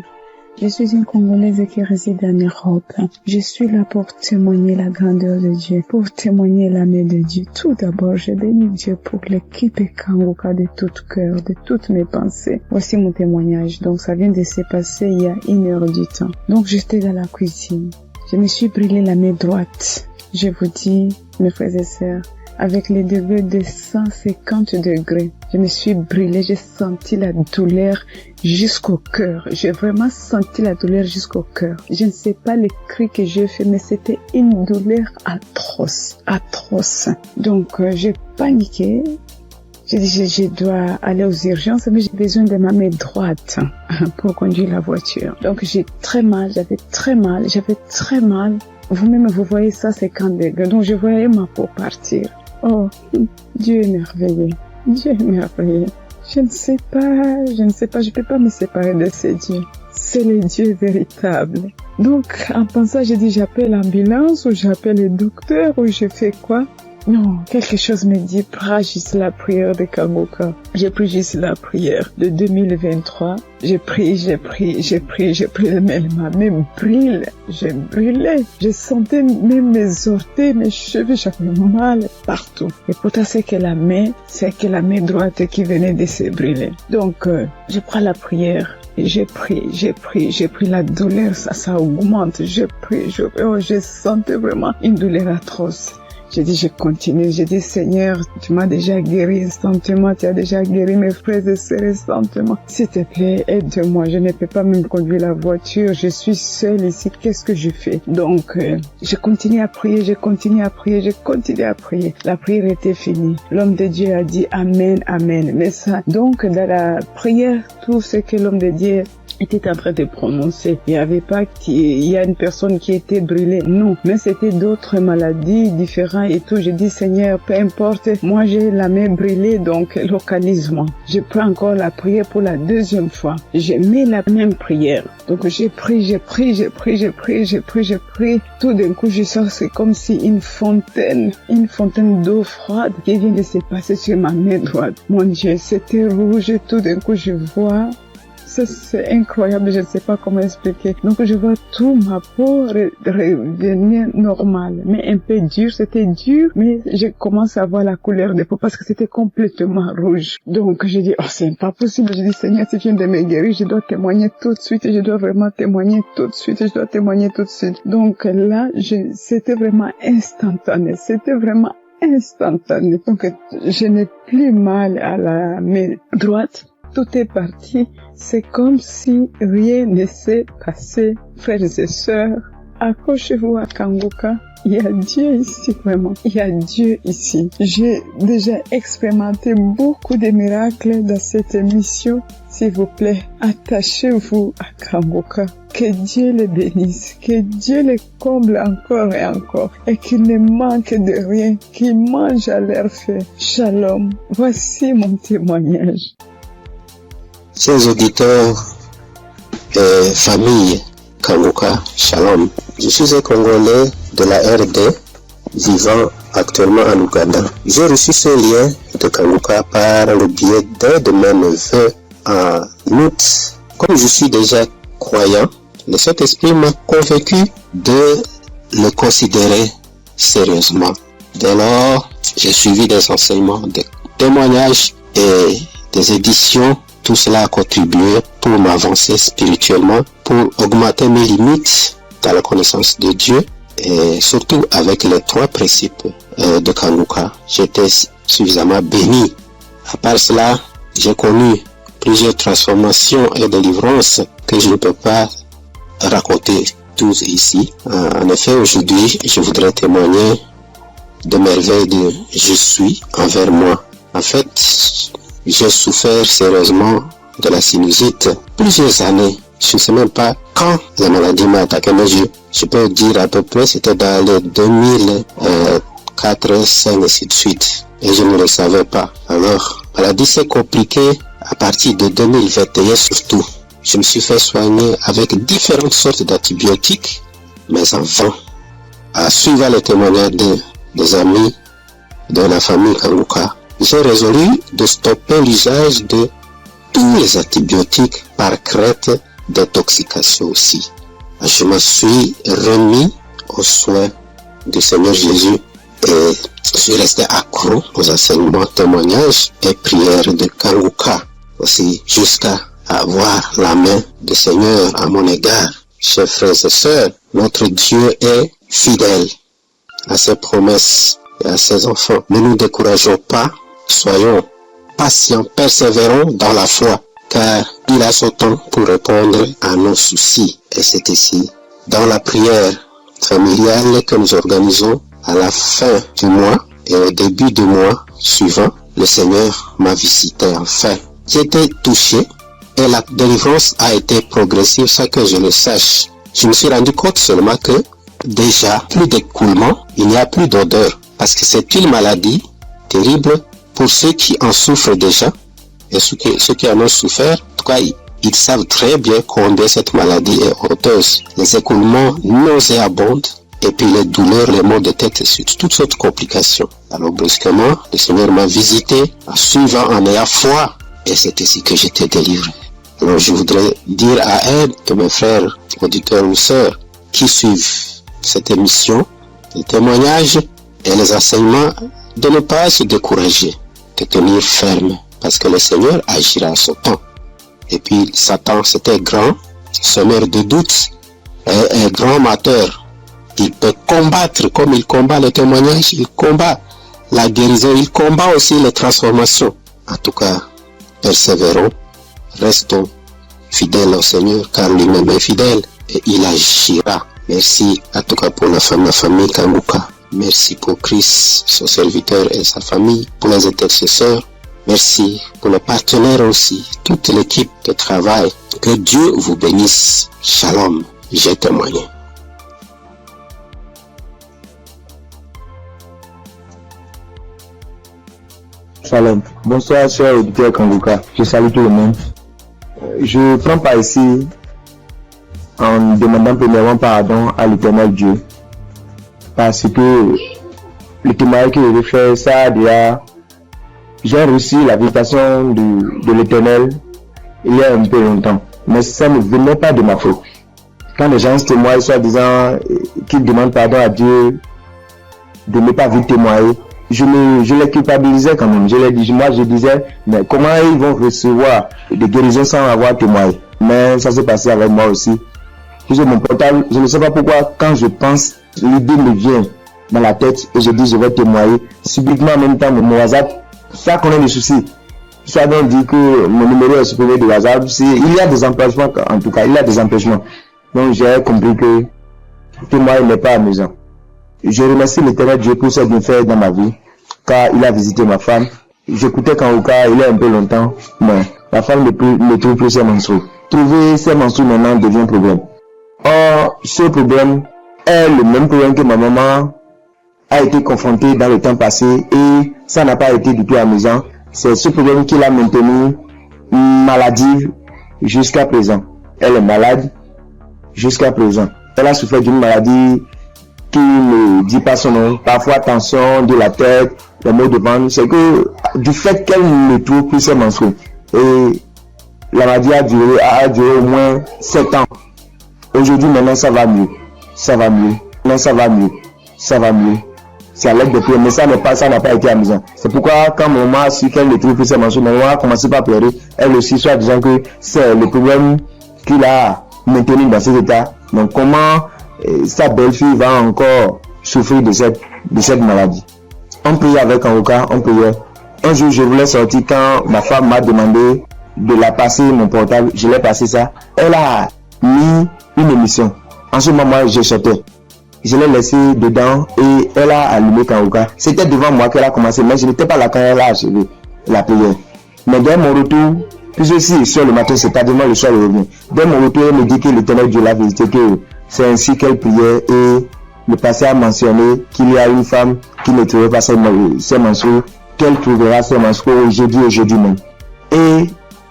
Je suis une Congolaise qui réside en Europe. Je suis là pour témoigner la grandeur de Dieu, pour témoigner la main de Dieu. Tout d'abord, je bénis Dieu pour l'équipe Kanguka de tout cœur, de toutes mes pensées. Voici mon témoignage. Donc, ça vient de se passer il y a 1 heure du temps. Donc, j'étais dans la cuisine. Je me suis brûlé la main droite. Je vous dis, mes frères et sœurs, avec les degrés de 150 degrés. Je me suis brûlée, j'ai senti la douleur jusqu'au cœur. J'ai vraiment senti la douleur jusqu'au cœur. Je ne sais pas les cris que j'ai fait, mais c'était une douleur atroce. Donc, j'ai paniqué. J'ai dit, je dois aller aux urgences, mais j'ai besoin de ma main droite pour conduire la voiture. Donc, j'avais très mal. Vous-même, vous voyez ça, 50 degrés. Donc, je voyais ma peau partir. Oh, Dieu est merveilleux. Je ne sais pas, je peux pas me séparer de ce Dieu. C'est le Dieu véritable. Donc, en pensant, j'ai dit, j'appelle l'ambulance, ou j'appelle le docteur, ou je fais quoi? Non, quelque chose me dit, prie juste la prière de Kanguka. J'ai pris juste la prière de 2023. J'ai pris, mais ma main brûle. J'ai brûlé. Je sentais même mes orteils, mes cheveux, j'avais mal partout. Et pourtant, c'est que la main droite qui venait de se brûler. Donc, je prends la prière. Et j'ai pris la douleur, ça augmente. Je sentais vraiment une douleur atroce. J'ai dit, je continue. J'ai dit, Seigneur, tu m'as déjà guéri instantanément. Tu as déjà guéri mes frères et sœurs instantanément. S'il te plaît, aide-moi. Je ne peux pas même conduire la voiture. Je suis seule ici. Qu'est-ce que je fais? Donc, je continue à prier. La prière était finie. L'homme de Dieu a dit Amen, Amen. Mais ça, donc, dans la prière, tout ce que l'homme de Dieu était en train de prononcer. Il n'y avait pas il y a une personne qui était brûlée. Non. Mais c'était d'autres maladies différentes et tout. Je dis, Seigneur, peu importe. Moi, j'ai la main brûlée, donc localise-moi. Je prends encore la prière pour la deuxième fois. Je mets la même prière. Donc, j'ai pris. Tout d'un coup, je sens, c'est comme si une fontaine d'eau froide qui vient de se passer sur ma main droite. Mon Dieu, c'était rouge. Tout d'un coup, je vois c'est incroyable, je ne sais pas comment expliquer. Donc je vois tout ma peau revenir normale, mais un peu dur, c'était dur, mais je commence à voir la couleur des peaux parce que c'était complètement rouge. Donc je dis, oh c'est pas possible, je dis Seigneur, si tu viens de me guérir, je dois témoigner tout de suite, je dois vraiment témoigner tout de suite, je dois témoigner tout de suite. Donc là, c'était vraiment instantané, donc je n'ai plus mal à la main droite. Tout est parti. C'est comme si rien ne s'est passé. Frères et sœurs, accrochez-vous à Kanguka. Il y a Dieu ici, vraiment. Il y a Dieu ici. J'ai déjà expérimenté beaucoup de miracles dans cette émission. S'il vous plaît, attachez-vous à Kanguka. Que Dieu les bénisse, que Dieu les comble encore et encore, et qu'il ne manque de rien, qu'il mange à leur faim. Shalom. Voici mon témoignage. Chers auditeurs et famille Kanguka, Shalom. Je suis un Congolais de la RD vivant actuellement en Ouganda. J'ai reçu ce lien de Kanguka par le biais d'un de mes neveux en août. Comme je suis déjà croyant, le Saint-Esprit m'a convaincu de le considérer sérieusement. Dès lors, j'ai suivi des enseignements, des témoignages et des éditions. Tout cela a contribué pour m'avancer spirituellement, pour augmenter mes limites dans la connaissance de Dieu et surtout avec les 3 principes de Kanguka. J'étais suffisamment béni. À part cela, j'ai connu plusieurs transformations et délivrances que je ne peux pas raconter tous ici. En effet, aujourd'hui, je voudrais témoigner de merveilles de je suis envers moi. En fait, j'ai souffert sérieusement de la sinusite plusieurs années. Je ne sais même pas quand la maladie m'a attaqué, mais je peux dire à peu près c'était dans les 2004, 2005 et ainsi de suite. Et je ne le savais pas. Alors, la maladie s'est compliquée à partir de 2021 surtout. Je me suis fait soigner avec différentes sortes d'antibiotiques, mais en vain. À suivre les témoignages des amis de la famille Kanguka, j'ai résolu de stopper l'usage de tous les antibiotiques par crainte d'intoxication aussi. Je me suis remis aux soins du Seigneur Jésus et je suis resté accro aux enseignements, témoignages et prières de Kanguka aussi jusqu'à avoir la main du Seigneur à mon égard. Chers frères et sœurs, notre Dieu est fidèle à ses promesses et à ses enfants. Ne nous décourageons pas, soyons patients, persévérons dans la foi, car il a son temps pour répondre à nos soucis. Et c'est ici, dans la prière familiale que nous organisons à la fin du mois et au début du mois suivant, le Seigneur m'a visité enfin. J'ai été touché et la délivrance a été progressive sans que je le sache. Je me suis rendu compte seulement que déjà, plus d'écoulement, il n'y a plus d'odeur. Parce que c'est une maladie terrible pour ceux qui en souffrent déjà. Et ceux qui en ont souffert, en tout cas, ils savent très bien combien cette maladie est honteuse. Les écoulements nauséabonds, et puis les douleurs, les maux de tête, et toutes sortes de complications. Alors brusquement, le Seigneur m'a visité, en suivant, en ayant foi, et c'est ici que j'étais délivré. Alors je voudrais dire à un de mes frères, auditeurs ou sœurs, qui suivent cette émission, les témoignages et les enseignements, de ne pas se décourager, de tenir ferme, parce que le Seigneur agira à son temps. Et puis Satan, c'était grand, semeur de doutes, et un grand amateur. Il peut combattre comme il combat le témoignage, il combat la guérison, il combat aussi les transformations. En tout cas, persévérons, restons fidèles au Seigneur, car lui-même est fidèle et il agira. Merci en tout cas pour la famille Kanguka. Merci pour Christ, son serviteur et sa famille, pour les intercesseurs. Merci pour les partenaires aussi, toute l'équipe de travail. Que Dieu vous bénisse. Shalom, j'ai témoigné. Shalom. Bonsoir, chers auditeurs Kanguka. Je salue tout le monde. Je prends part ici en demandant premièrement pardon à l'Éternel Dieu. Parce que le témoignage que je vais faire, ça déjà, j'ai reçu la visitation de l'Éternel il y a un peu longtemps. Mais ça ne venait pas de ma faute. Quand les gens témoignent, soit disant qu'ils demandent pardon à Dieu de ne pas vite témoigner, je les culpabilisais quand même. Je disais, mais comment ils vont recevoir des guérisons sans avoir témoigné? Mais ça s'est passé avec moi aussi. J'ai mon portable, je ne sais pas pourquoi, quand je pense, l'idée me vient dans la tête et je dis je vais témoigner. Subitement en même temps, mon WhatsApp, ça connaît des soucis. Ça donc dit que mon numéro est supprimé de WhatsApp. Il y a des empêchements, en tout cas, il y a des empêchements. Donc j'ai compris que témoigner n'est pas amusant. Je remercie l'Éternel Dieu pour ce bienfait dans ma vie, car il a visité ma femme. J'écoutais Kanguka il y a un peu longtemps, mais la femme ne trouve plus ses menstrues. Trouver ses menstrues maintenant devient un problème. Or, ce problème est le même problème que ma maman a été confrontée dans le temps passé et ça n'a pas été du tout amusant. C'est ce problème qui l'a maintenue maladive jusqu'à présent. Elle est malade jusqu'à présent. Elle a souffert d'une maladie qui ne dit pas son nom. Parfois tension de la tête, les maux de ventre. C'est que du fait qu'elle ne trouve plus ses menstrues. Et la maladie a duré au moins 7 ans. Aujourd'hui, maintenant, ça va mieux. Ça va mieux. Maintenant, ça va mieux. Ça va mieux. C'est à l'aide de prière, mais ça n'a pas été amusant. C'est pourquoi, quand maman a su qu'elle ne trouve plus ses menstrues, maman a commencé par pleurer. Elle aussi, soit disant que c'est le problème qu'il a maintenu dans cet état. Donc, comment sa belle-fille va encore souffrir de cette maladie? On priait avec Kanguka, on priait. Un jour, je voulais sortir quand ma femme m'a demandé de la passer mon portable. Je l'ai passé ça. Elle a mis une émission. En ce moment, je sortais. Je l'ai laissé dedans et elle a allumé Kanguka. C'était devant moi qu'elle a commencé, mais je n'étais pas là quand elle a achevé la prière. Mais dès mon retour, puisque si sur le matin, c'est pas demain le soir, elle revient. Dès mon retour, elle me dit que l'Éternel Dieu l'a visité, que c'est ainsi qu'elle priait et le passé a mentionné qu'il y a une femme qui ne trouvait pas ses menstrues, qu'elle trouvera ses menstrues aujourd'hui même. Et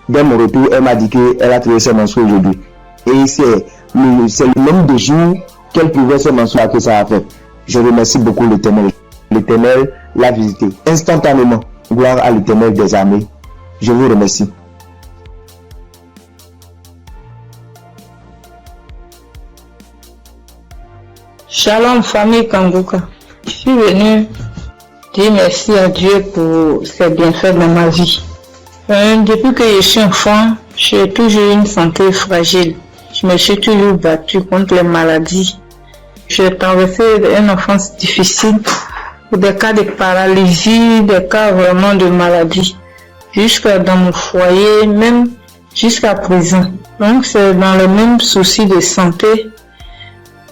dès mon retour, elle m'a dit qu'elle a trouvé ses menstrues aujourd'hui. Et c'est le nombre de jours qu'elle pouvait se menstruer que ça a fait. Je remercie beaucoup l'Éternel. L'Éternel l'a visité instantanément. Gloire à l'Éternel des armées. Je vous remercie. Shalom famille Kanguka. Je suis venu dire merci à Dieu pour ses bienfaits dans ma vie. Depuis que je suis enfant, j'ai toujours eu une santé fragile. Je me suis toujours battue contre les maladies. J'ai traversé une enfance difficile, des cas de paralysie, des cas vraiment de maladie, jusqu'à dans mon foyer, même jusqu'à présent. Donc c'est dans le même souci de santé.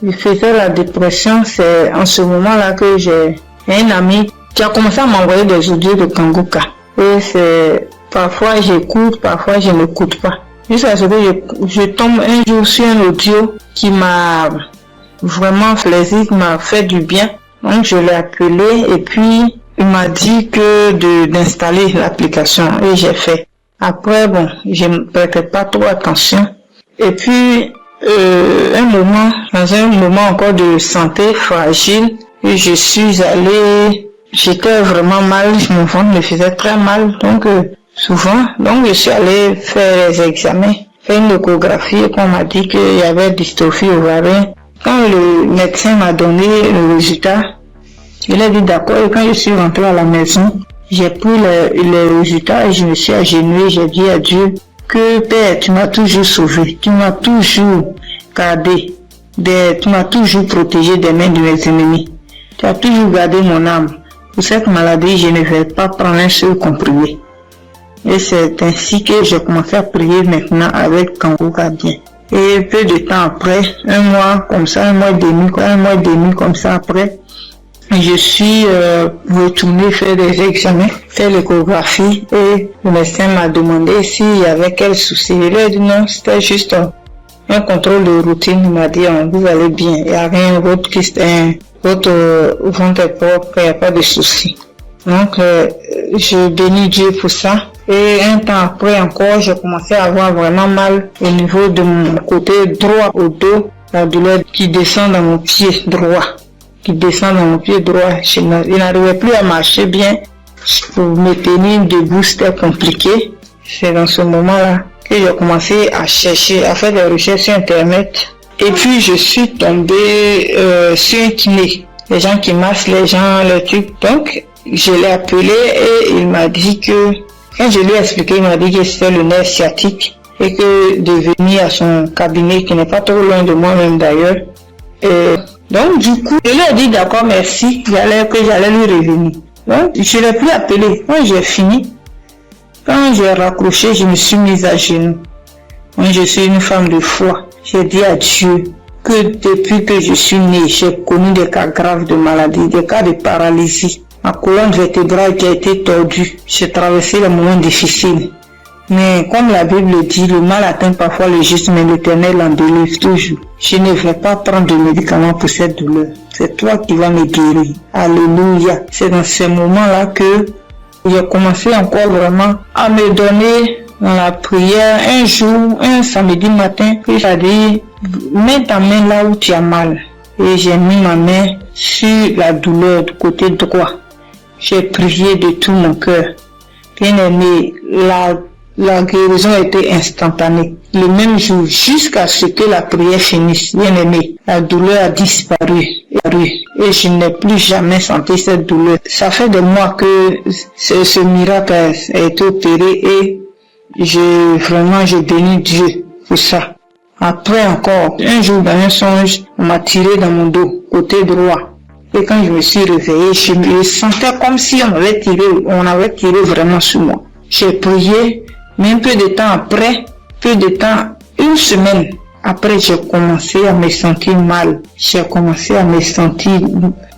Je faisais la dépression, c'est en ce moment-là que j'ai un ami qui a commencé à m'envoyer des audios de Kanguka. Et c'est parfois j'écoute, parfois je n'écoute pas. Jusqu'à ce que je tombe un jour sur un audio qui m'a vraiment plaisir, qui m'a fait du bien. Donc je l'ai appelé et puis il m'a dit que d'installer l'application et j'ai fait. Après bon, je ne prêtais pas trop attention. Et puis dans un moment encore de santé fragile, et je suis allée, j'étais vraiment mal, mon ventre me faisait très mal, donc souvent, donc je suis allée faire les examens, faire une échographie et on m'a dit qu'il y avait dystrophie ovarienne. Quand le médecin m'a donné le résultat, il a dit d'accord et quand je suis rentrée à la maison, j'ai pris les résultats et je me suis agenouillée, j'ai dit à Dieu que Père, tu m'as toujours sauvé, tu m'as toujours gardé, tu m'as toujours protégé des mains de mes ennemis, tu as toujours gardé mon âme. Pour cette maladie, je ne vais pas prendre un seul comprimé. Et c'est ainsi que j'ai commencé à prier maintenant avec Kanguka bien. Et peu de temps après, un mois et demi comme ça après, je suis retournée faire des examens, faire l'échographie et le médecin m'a demandé s'il y avait quel souci. Il a dit non, c'était juste un contrôle de routine. Il m'a dit vous allez bien, il n'y a rien d'autre qui votre ventre est propre, il n'y a pas de souci. Donc je bénis Dieu pour ça. Et un temps après encore, j'ai commencé à avoir vraiment mal au niveau de mon côté droit au dos, la douleur qui descend dans mon pied droit. Je n'arrivais plus à marcher bien. Pour me tenir debout, c'était compliqué. C'est dans ce moment-là que j'ai commencé à chercher, à faire des recherches sur Internet. Et puis je suis tombée sur un kiné, les gens qui massent les gens, les trucs. Donc je l'ai appelé et il m'a dit que, quand je lui ai expliqué, il m'a dit que c'était le nerf sciatique et que de venir à son cabinet, qui n'est pas trop loin de moi-même d'ailleurs. Donc du coup, je lui ai dit d'accord, merci, que j'allais lui revenir. Donc je ne l'ai plus appelé. Quand j'ai fini, quand j'ai raccroché, je me suis mise à genoux. Moi, je suis une femme de foi. J'ai dit à Dieu que depuis que je suis née, j'ai connu des cas graves de maladie, des cas de paralysie. Ma colonne vertébrale qui a été tordue. J'ai traversé des moments difficiles. Mais comme la Bible dit, le mal atteint parfois le juste, mais l'Éternel en délivre toujours. Je ne vais pas prendre de médicaments pour cette douleur. C'est toi qui vas me guérir. Alléluia. C'est dans ces moments-là que j'ai commencé encore vraiment à me donner dans la prière. Un jour, un samedi matin, il a dit, mets ta main là où tu as mal. Et j'ai mis ma main sur la douleur du côté droit. J'ai prié de tout mon cœur. Bien aimé, la guérison était instantanée. Le même jour, jusqu'à ce que la prière finisse, bien aimé, la douleur a disparu. Et je n'ai plus jamais senti cette douleur. Ça fait des mois que ce miracle a été opéré et je bénis Dieu pour ça. Après encore, un jour dans un songe, on m'a tiré dans mon dos, côté droit. Et quand je me suis réveillé, je me sentais comme si on avait tiré vraiment sur moi. J'ai prié, mais un peu de temps, une semaine après, j'ai commencé à me sentir mal. J'ai commencé à me sentir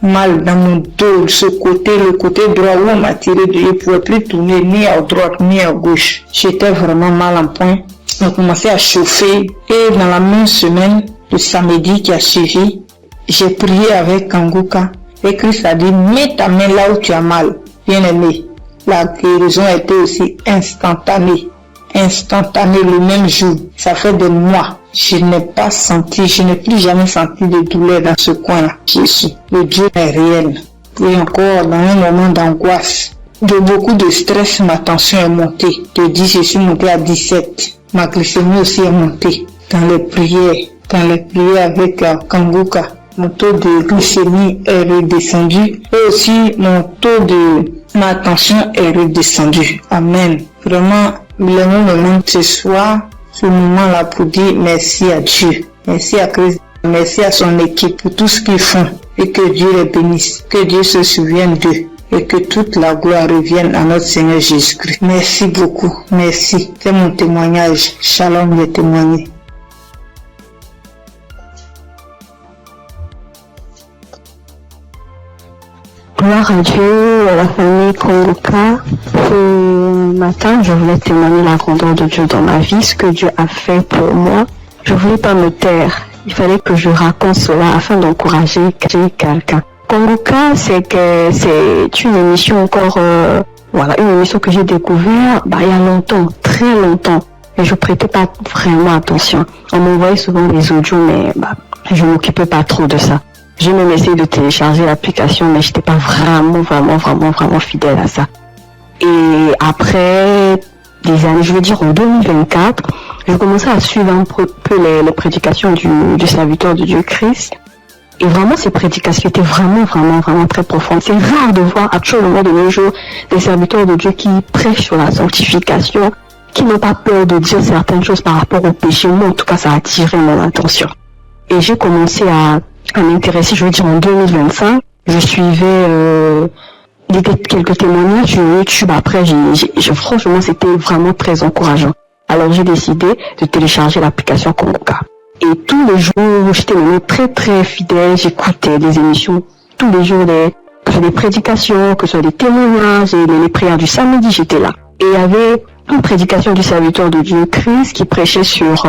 mal dans mon dos, le côté droit où on m'a tiré, je ne pouvais plus tourner ni à droite ni à gauche. J'étais vraiment mal en point. J'ai commencé à chauffer et dans la même semaine, le samedi qui a suivi, j'ai prié avec Kanguka et Christ a dit, mets ta main là où tu as mal. Bien aimé, la guérison a été aussi instantanée le même jour. Ça fait des mois. Je n'ai plus jamais senti de douleur dans ce coin-là. Jésus, le Dieu est réel. Et encore, dans un moment d'angoisse, de beaucoup de stress, ma tension est montée. De 10, je suis montée à 17. Ma glycémie aussi est montée. Dans les prières avec Kanguka, mon taux de glycémie est redescendu. Et aussi, ma tension est redescendue. Amen. Vraiment, le moment ce soir, ce moment-là pour dire merci à Dieu, merci à Christ, merci à son équipe pour tout ce qu'ils font et que Dieu les bénisse, que Dieu se souvienne d'eux et que toute la gloire revienne à notre Seigneur Jésus-Christ. Merci beaucoup, merci. C'est mon témoignage. Shalom, j'ai témoigné. Gloire à Dieu, à la famille Kanguka. Ce matin, je voulais témoigner la grandeur de Dieu dans ma vie, ce que Dieu a fait pour moi. Je voulais pas me taire. Il fallait que je raconte cela afin d'encourager quelqu'un. Kanguka, c'est une émission encore, une émission que j'ai découverte, il y a longtemps, très longtemps. Et je prêtais pas vraiment attention. On m'envoyait souvent des audios, mais, je m'occupais pas trop de ça. J'ai même essayé de télécharger l'application, mais j'étais pas vraiment fidèle à ça. Et après des années, je veux dire en 2024, j'ai commencé à suivre un peu les prédications du serviteur de Dieu Christ. Et vraiment, ces prédications étaient vraiment très profondes. C'est rare de voir actuellement de nos jours des serviteurs de Dieu qui prêchent sur la sanctification, qui n'ont pas peur de dire certaines choses par rapport au péché. Moi, en tout cas, ça a attiré mon attention. Et j'ai commencé à m'intéresser, je veux dire en 2025, je suivais quelques témoignages sur YouTube. Après, franchement, c'était vraiment très encourageant. Alors, j'ai décidé de télécharger l'application Kanguka. Et tous les jours, j'étais vraiment très fidèle. J'écoutais des émissions tous les jours, que ce soit des prédications, que ce soit des témoignages, et les prières du samedi, j'étais là. Et il y avait une prédication du serviteur de Dieu Christ qui prêchait sur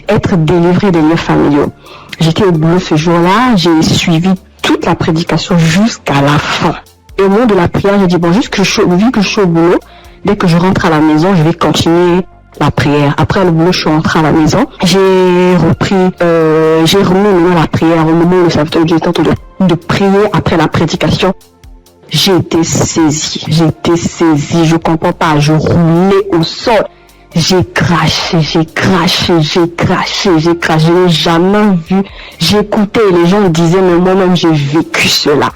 être délivré des liens familiaux. J'étais au boulot ce jour-là, j'ai suivi toute la prédication jusqu'à la fin. Et au moment de la prière, j'ai dit, vu que je suis au boulot, dès que je rentre à la maison, je vais continuer la prière. Après le boulot, je suis rentrée à la maison. J'ai remis la prière au moment où le serviteur de Dieu était en train de prier après la prédication. J'ai été saisie, je comprends pas, je roulais au sol. J'ai craché. Je n'ai jamais vu. J'écoutais et les gens disaient, mais moi-même j'ai vécu cela.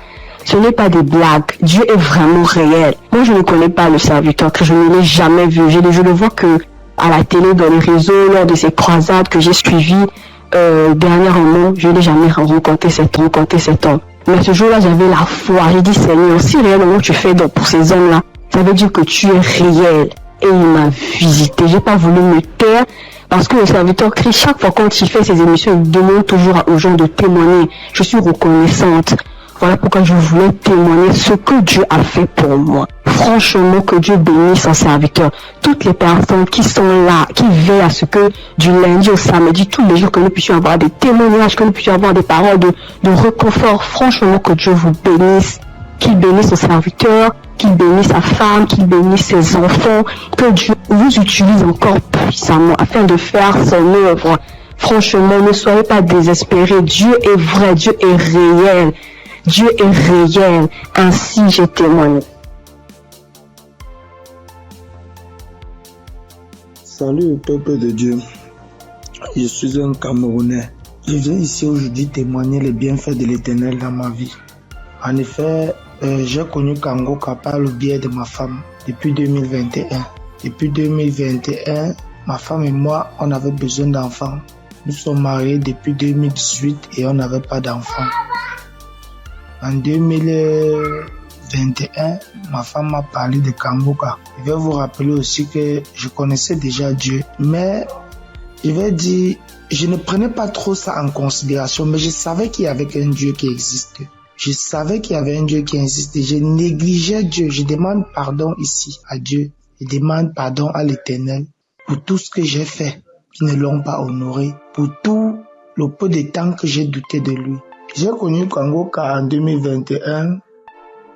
Ce n'est pas des blagues. Dieu est vraiment réel. Moi, je ne connais pas le serviteur Christ. Je ne l'ai jamais vu. Je le vois que à la télé, dans les réseaux, lors de ces croisades que j'ai suivies dernièrement. Je n'ai jamais rencontré cet homme. Mais ce jour-là, j'avais la foi. J'ai dit, Seigneur, si réellement tu fais donc pour ces hommes-là, ça veut dire que tu es réel. Et il m'a visité. J'ai pas voulu me taire parce que le serviteur Christ, chaque fois quand il fait ses émissions, il demande toujours aux gens de témoigner. Je suis reconnaissante. Voilà pourquoi je voulais témoigner ce que Dieu a fait pour moi. Franchement, que Dieu bénisse son serviteur. Toutes les personnes qui sont là, qui veillent à ce que du lundi au samedi, tous les jours, que nous puissions avoir des témoignages, que nous puissions avoir des paroles de réconfort. Franchement, que Dieu vous bénisse. Qu'il bénisse son serviteur, qu'il bénisse sa femme, qu'il bénisse ses enfants. Que Dieu vous utilise encore puissamment afin de faire son œuvre. Franchement, ne soyez pas désespérés. Dieu est vrai, Dieu est réel. Dieu est réel, ainsi j'ai témoigné. Salut peuple de Dieu, je suis un Camerounais. Je viens ici aujourd'hui témoigner les bienfaits de l'Éternel dans ma vie. En effet, j'ai connu Kangoka par le biais de ma femme depuis 2021. Depuis 2021, ma femme et moi, on avait besoin d'enfants. Nous sommes mariés depuis 2018 et on n'avait pas d'enfants. En 2021, ma femme m'a parlé de Kangoka. Je vais vous rappeler aussi que je connaissais déjà Dieu, mais je vais dire, je ne prenais pas trop ça en considération, mais je savais qu'il y avait un Dieu qui existe. Je savais qu'il y avait un Dieu qui existe. Je négligeais Dieu. Je demande pardon ici à Dieu. Je demande pardon à l'Éternel pour tout ce que j'ai fait qui ne l'ont pas honoré, pour tout le peu de temps que j'ai douté de lui. J'ai connu Kangoka en 2021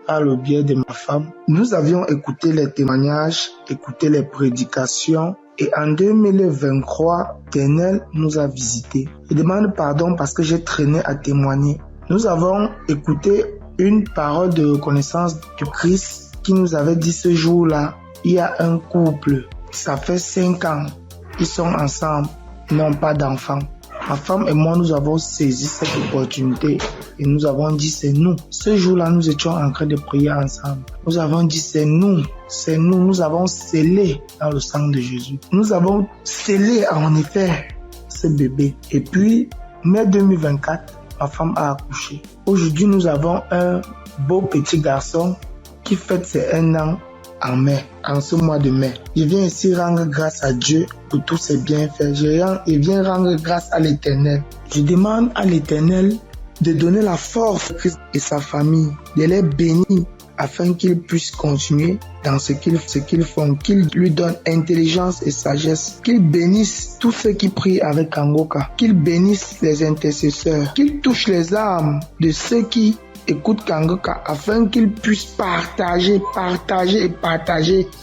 par le biais de ma femme. Nous avions écouté les témoignages, écouté les prédications et en 2023, l'Éternel nous a visités. Je demande pardon parce que j'ai traîné à témoigner. Nous avons écouté une parole de reconnaissance du Christ qui nous avait dit ce jour-là, il y a un couple, ça fait 5 ans, ils sont ensemble, ils n'ont pas d'enfants. Ma femme et moi, nous avons saisi cette opportunité et nous avons dit c'est nous. Ce jour-là, nous étions en train de prier ensemble. Nous avons dit c'est nous, nous avons scellé dans le sang de Jésus. Nous avons scellé en effet ce bébé. Et puis, mai 2024, ma femme a accouché. Aujourd'hui, nous avons un beau petit garçon qui fête ses 1 an en mai, en ce mois de mai. Je viens ici rendre grâce à Dieu pour tous ses bienfaits. Je viens rendre grâce à l'Éternel. Je demande à l'Éternel de donner la force à Christ et sa famille, de les bénir afin qu'ils puissent continuer dans ce qu'ils font, qu'ils lui donnent intelligence et sagesse, qu'ils bénissent tous ceux qui prient avec Kangoka, qu'ils bénissent les intercesseurs, qu'ils touchent les âmes de ceux qui écoutent Kangoka afin qu'ils puissent partager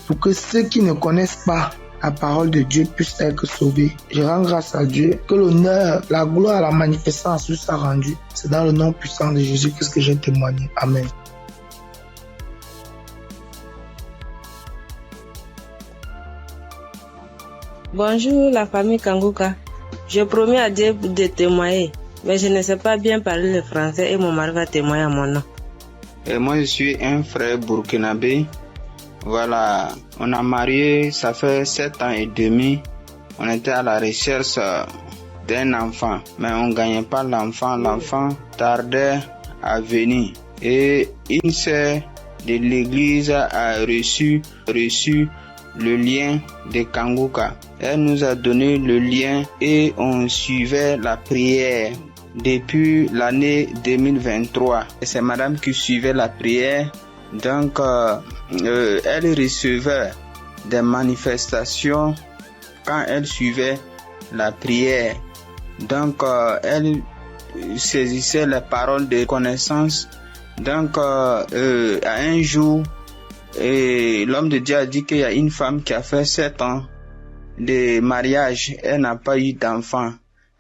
pour que ceux qui ne connaissent pas la parole de Dieu puissent être sauvés. Je rends grâce à Dieu que l'honneur, la gloire, la magnificence lui soit rendue. C'est dans le nom puissant de Jésus-Christ que j'ai témoigné. Amen. Bonjour la famille Kangoka. Je promets à Dieu de témoigner, mais je ne sais pas bien parler le français et mon mari va témoigner à mon nom. Et moi je suis un frère burkinabé. Voilà, on a marié, ça fait 7 ans et demi. On était à la recherche d'un enfant, mais on ne gagnait pas l'enfant. L'enfant tardait à venir. Et une sœur de l'église a reçu le lien de Kangoka. Elle nous a donné le lien et on suivait la prière depuis l'année 2023. Et c'est madame qui suivait la prière. Donc, elle recevait des manifestations quand elle suivait la prière. Donc, elle saisissait les paroles de connaissance. Donc, à un jour, l'homme de Dieu a dit qu'il y a une femme qui a fait 7 ans de mariage. Elle n'a pas eu d'enfant.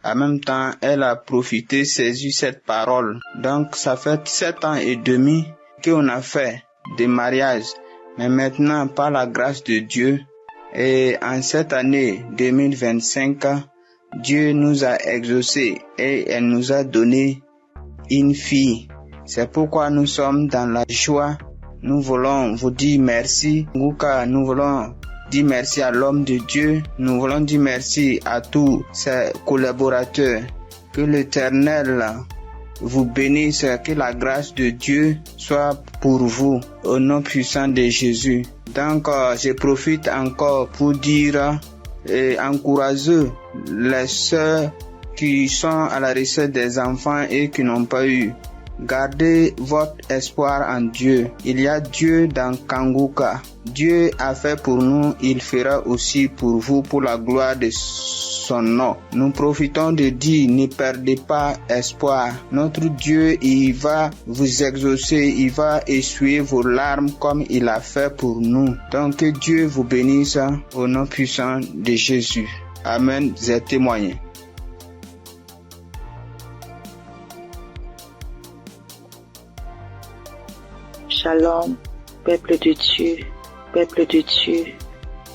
En même temps, elle a profité, saisi cette parole. Donc, ça fait 7 ans et demi qu'on a fait des mariages. Mais maintenant, par la grâce de Dieu, Et en cette année 2025, Dieu nous a exaucés et elle nous a donné une fille. C'est pourquoi nous sommes dans la joie. Nous voulons vous dire merci. Nous voulons dire merci à l'homme de Dieu. Nous voulons dire merci à tous ses collaborateurs. Que l'Éternel vous bénisse, que la grâce de Dieu soit pour vous au nom puissant de Jésus. Donc, je profite encore pour dire et encourager les sœurs qui sont à la recherche des enfants et qui n'ont pas eu. Gardez votre espoir en Dieu. Il y a Dieu dans Kanguka. Dieu a fait pour nous, il fera aussi pour vous, pour la gloire de son nom. Nous profitons de dire, ne perdez pas espoir. Notre Dieu, il va vous exaucer, il va essuyer vos larmes comme il a fait pour nous. Donc que Dieu vous bénisse au nom puissant de Jésus. Amen. J'ai témoigné. Shalom, peuple de Dieu, peuple de Dieu.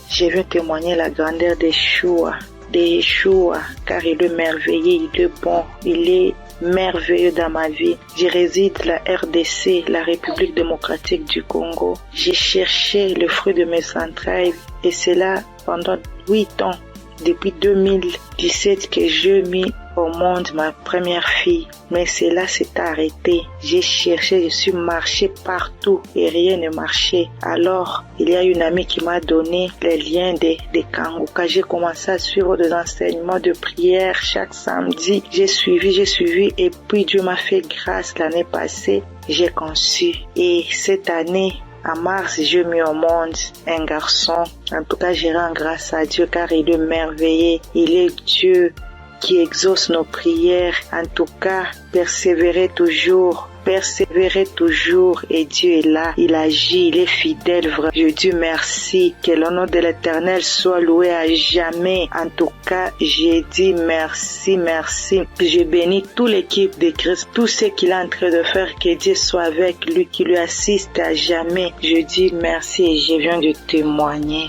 Je veux témoigner la grandeur de Yeshua, car il est merveilleux, il est bon, il est merveilleux dans ma vie. Je réside la RDC, la République démocratique du Congo. J'ai cherché le fruit de mes entrailles et cela pendant 8 ans. Depuis 2017 que je mis au monde ma première fille. Mais cela s'est arrêté. J'ai cherché, je suis marché partout et rien ne marchait. Alors, il y a une amie qui m'a donné les liens de Kanguka. J'ai commencé à suivre des enseignements de prière chaque samedi. J'ai suivi et puis Dieu m'a fait grâce l'année passée. J'ai conçu. Et cette année, en mars, j'ai mis au monde un garçon. En tout cas, je rends grâce à Dieu car il est merveilleux. Il est Dieu qui exauce nos prières. En tout cas, persévérez toujours et Dieu est là, il agit, il est fidèle. Je dis merci, que le nom de l'Éternel soit loué à jamais. En tout cas, j'ai dit merci. Je bénis toute l'équipe de Christ, tout ce qu'il est en train de faire, que Dieu soit avec lui, qui lui assiste à jamais. Je dis merci et je viens de témoigner.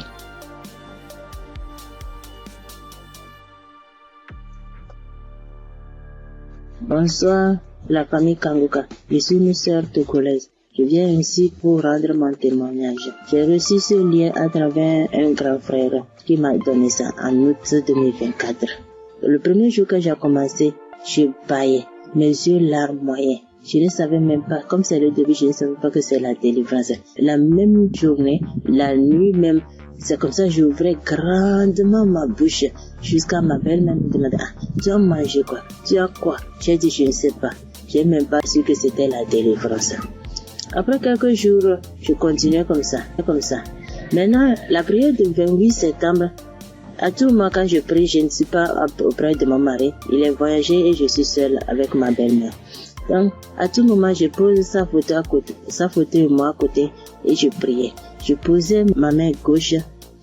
Bonsoir, la famille Kanguka. Je suis une sœur togolaise. Je viens ici pour rendre mon témoignage. J'ai reçu ce lien à travers un grand frère qui m'a donné ça en août 2024. Le premier jour que j'ai commencé, je baillais, mes yeux larmes moyens. Je ne savais même pas, comme c'est le début, je ne savais pas que c'est la délivrance. La même journée, la nuit même, c'est comme ça que j'ouvrais grandement ma bouche jusqu'à ma belle-mère me demandait, tu as mangé quoi? Tu as quoi? J'ai dit, je ne sais pas. J'ai même pas su que c'était la délivrance. Après quelques jours, je continuais comme ça. Maintenant, la prière du 28 septembre, à tout moment quand je prie, je ne suis pas auprès de mon mari. Il est voyagé et je suis seule avec ma belle-mère. Donc, à tout moment, je pose sa photo et moi à côté et je priais. Je posais ma main gauche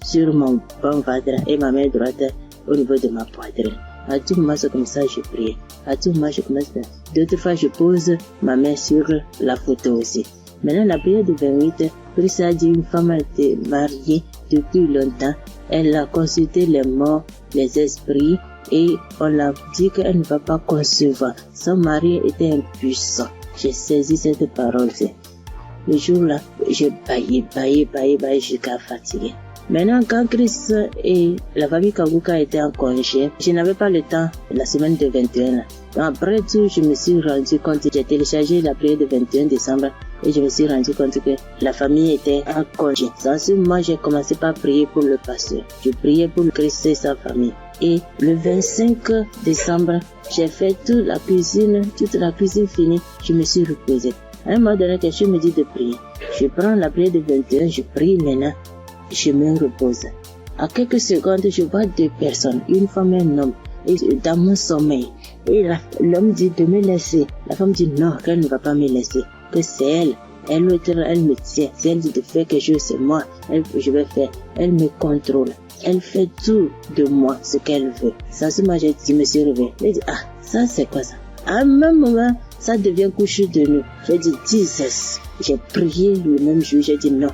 sur mon bon ventre et ma main droite au niveau de ma poitrine. À tout moment, c'est comme ça que je priais. À tout moment, je commence. D'autres fois, je pose ma main sur la photo aussi. Maintenant, la prière du 28, Christ a dit une femme était mariée depuis longtemps. Elle a consulté les morts, les esprits, et on l'a dit qu'elle ne va pas concevoir. Son mari était impuissant. J'ai saisi cette parole. Le jour-là, j'ai baillé jusqu'à fatiguer. Maintenant, quand Christ et la famille Kanguka étaient en congé, je n'avais pas le temps la semaine de 21. Donc après tout, je me suis rendu compte, j'ai téléchargé la prière de 21 décembre et je me suis rendu compte que la famille était en congé. Dans ce moment, j'ai commencé par prier pour le pasteur. Je priais pour Christ et sa famille. Et le 25 décembre, j'ai fait toute la cuisine finie, je me suis reposée. À un moment donné, quelqu'un me dit de prier. Je prends la prière de 21, je prie maintenant, je me repose. À quelques secondes, je vois 2 personnes, une femme et un homme, et dans mon sommeil. Et l'homme dit de me laisser. La femme dit non, qu'elle ne va pas me laisser, que c'est elle. Elle me tient. Si elle dit de faire quelque chose, c'est moi. Je vais faire. Elle me contrôle. Elle fait tout de moi, ce qu'elle veut. Ça, ce matin, je me suis réveillée. Je dis, ça c'est quoi ça? À un même moment, ça devient couche de nous. J'ai dit, Jesus. J'ai prié le même jour, j'ai dit non.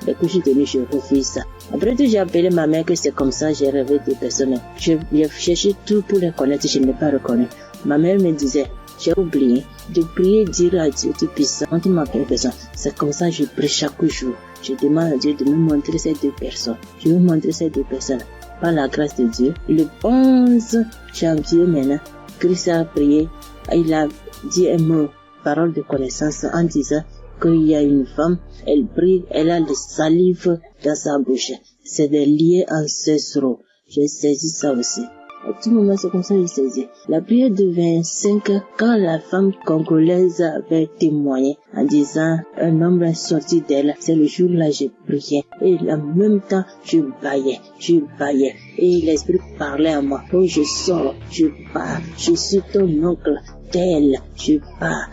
Les couches de nuit, je refuse ça. Après tout, j'ai appelé ma mère que c'est comme ça, j'ai rêvé des personnes. J'ai cherché tout pour les connaître, je ne l'ai pas reconnu. Ma mère me disait, j'ai oublié de prier, dire à Dieu tout puissant, quand il m'appelle une personne. C'est comme ça que je prie chaque jour. Je demande à Dieu de me montrer ces deux personnes. Je vais montrer ces deux personnes. Par la grâce de Dieu, le 11 janvier maintenant, Christ a prié, il a dit un mot, parole de connaissance, en disant qu'il y a une femme, elle prie, elle a le salive dans sa bouche. C'est des liens ancestraux. J'ai saisi ça aussi. À tout moment, c'est comme ça que j'ai saisi. La prière de 25, quand la femme congolaise avait témoigné en disant un homme est sorti d'elle, c'est le jour-là j'ai prié. Et en même temps, je baillais. Et l'esprit parlait à moi. Oh, je sors, je pars, je suis ton oncle, tel, je pars.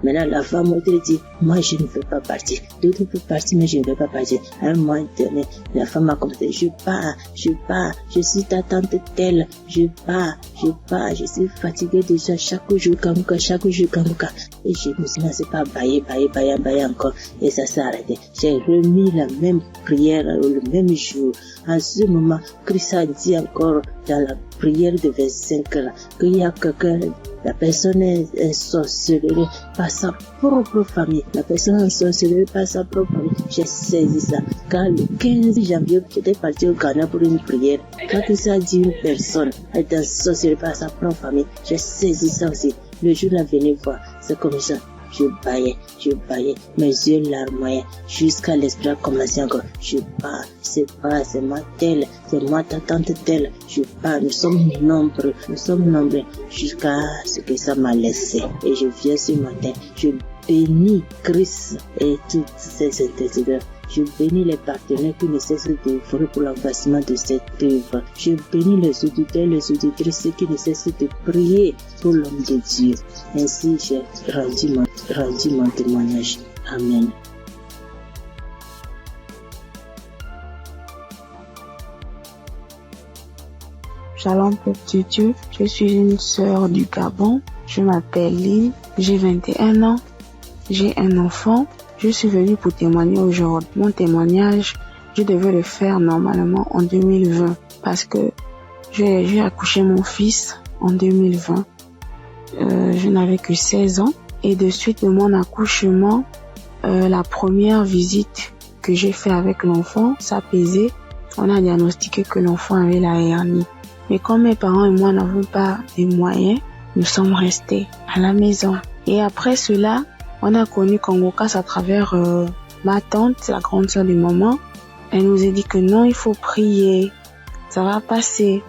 Maintenant, la femme m'a dit, moi, je ne veux pas partir. D'autres peuvent partir, mais je ne veux pas partir. À un moment donné, la femme m'a commencé, je pars. Je suis ta tante telle. Je pars. Je suis fatiguée déjà chaque jour, Kanguka. Et je me suis lancé par bailler encore. Et ça s'est arrêté. J'ai remis la même prière le même jour. En ce moment, Christ a dit encore dans la prière de 25 là, qu'il y a quelqu'un, la personne est sorcelée par sa propre famille. La personne est sorcelée par sa propre famille. J'ai saisi ça. Quand le 15 janvier, j'étais parti au Ghana pour une prière. Quand Christ a dit une personne est sorcelée par sa propre famille, j'ai saisi ça aussi. Le jour là, venez voir. C'est comme ça. Je baillais, mes yeux larmoyaient, jusqu'à l'esprit a commencé encore. Je pars, c'est moi telle, c'est moi ta tante telle. Je pars, nous sommes nombreux, jusqu'à ce que ça m'a laissé. Et je viens ce matin, je bénis Christ et toutes ses intercesseurs. Je bénis les partenaires qui ne cessent d'œuvrer pour l'avancement de cette œuvre. Je bénis les auditeurs, les auditrices qui ne cessent de prier pour l'homme de Dieu. Ainsi, j'ai rendu mon témoignage. Amen. Shalom, peuple de Dieu. Je suis une sœur du Gabon. Je m'appelle Lynn. J'ai 21 ans. J'ai un enfant. Je suis venue pour témoigner aujourd'hui. Mon témoignage, je devais le faire normalement en 2020 parce que j'ai accouché mon fils en 2020. Je n'avais que 16 ans et de suite de mon accouchement, la première visite que j'ai fait avec l'enfant, ça pesait. On a diagnostiqué que l'enfant avait la hernie. Mais comme mes parents et moi n'avons pas de moyens, nous sommes restés à la maison. Et après cela, on a connu Kanguka à travers ma tante, la grande sœur de maman. Elle nous a dit que non, il faut prier, ça va passer,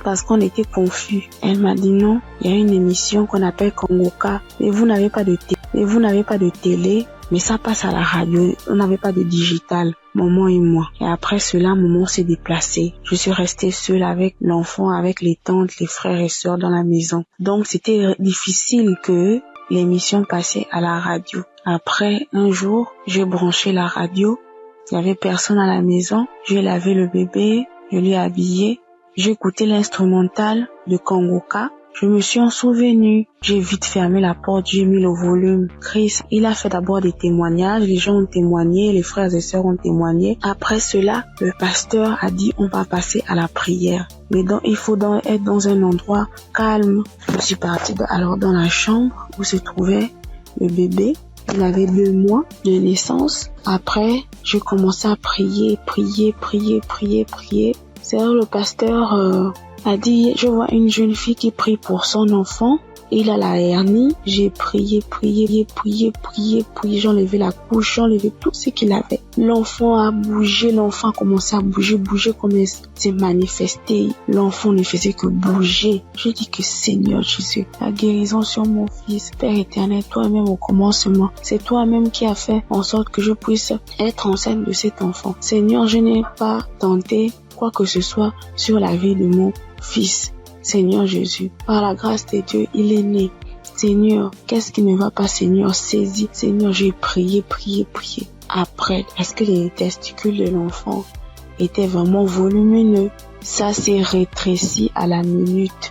parce qu'on était confus. Elle m'a dit non, il y a une émission qu'on appelle Kanguka, mais vous n'avez pas de télé, mais ça passe à la radio, on n'avait pas de digital, maman et moi. Et après cela, maman s'est déplacée. Je suis restée seule avec l'enfant, avec les tantes, les frères et sœurs dans la maison. Donc c'était difficile que l'émission passait à la radio. Après, un jour, j'ai branché la radio. Il y avait personne à la maison. J'ai lavé le bébé, je l'ai habillé. J'ai écouté l'instrumental de Kanguka. Je me suis en souvenu. J'ai vite fermé la porte, j'ai mis le volume. Chris, il a fait d'abord des témoignages. Les gens ont témoigné, les frères et sœurs ont témoigné. Après cela, le pasteur a dit on va passer à la prière. Mais donc, il faut être dans un endroit calme. Je suis partie alors dans la chambre où se trouvait le bébé. Il avait 2 mois de naissance. Après, j'ai commencé à prier. C'est là le pasteur a dit, je vois une jeune fille qui prie pour son enfant. Il a la hernie. J'ai prié. J'ai enlevé la couche, j'ai enlevé tout ce qu'il avait. L'enfant a bougé, l'enfant a commencé à bouger comme il s'est manifesté. L'enfant ne faisait que bouger. J'ai dit que Seigneur Jésus, la guérison sur mon fils, Père éternel, toi-même au commencement, c'est toi-même qui as fait en sorte que je puisse être enceinte de cet enfant. Seigneur, je n'ai pas tenté quoi que ce soit sur la vie de mon fils. Seigneur Jésus, par la grâce de Dieu, il est né. Seigneur, qu'est-ce qui ne va pas, Seigneur? Saisis. Seigneur, j'ai prié. Après, est-ce que les testicules de l'enfant étaient vraiment volumineux? Ça s'est rétréci à la minute.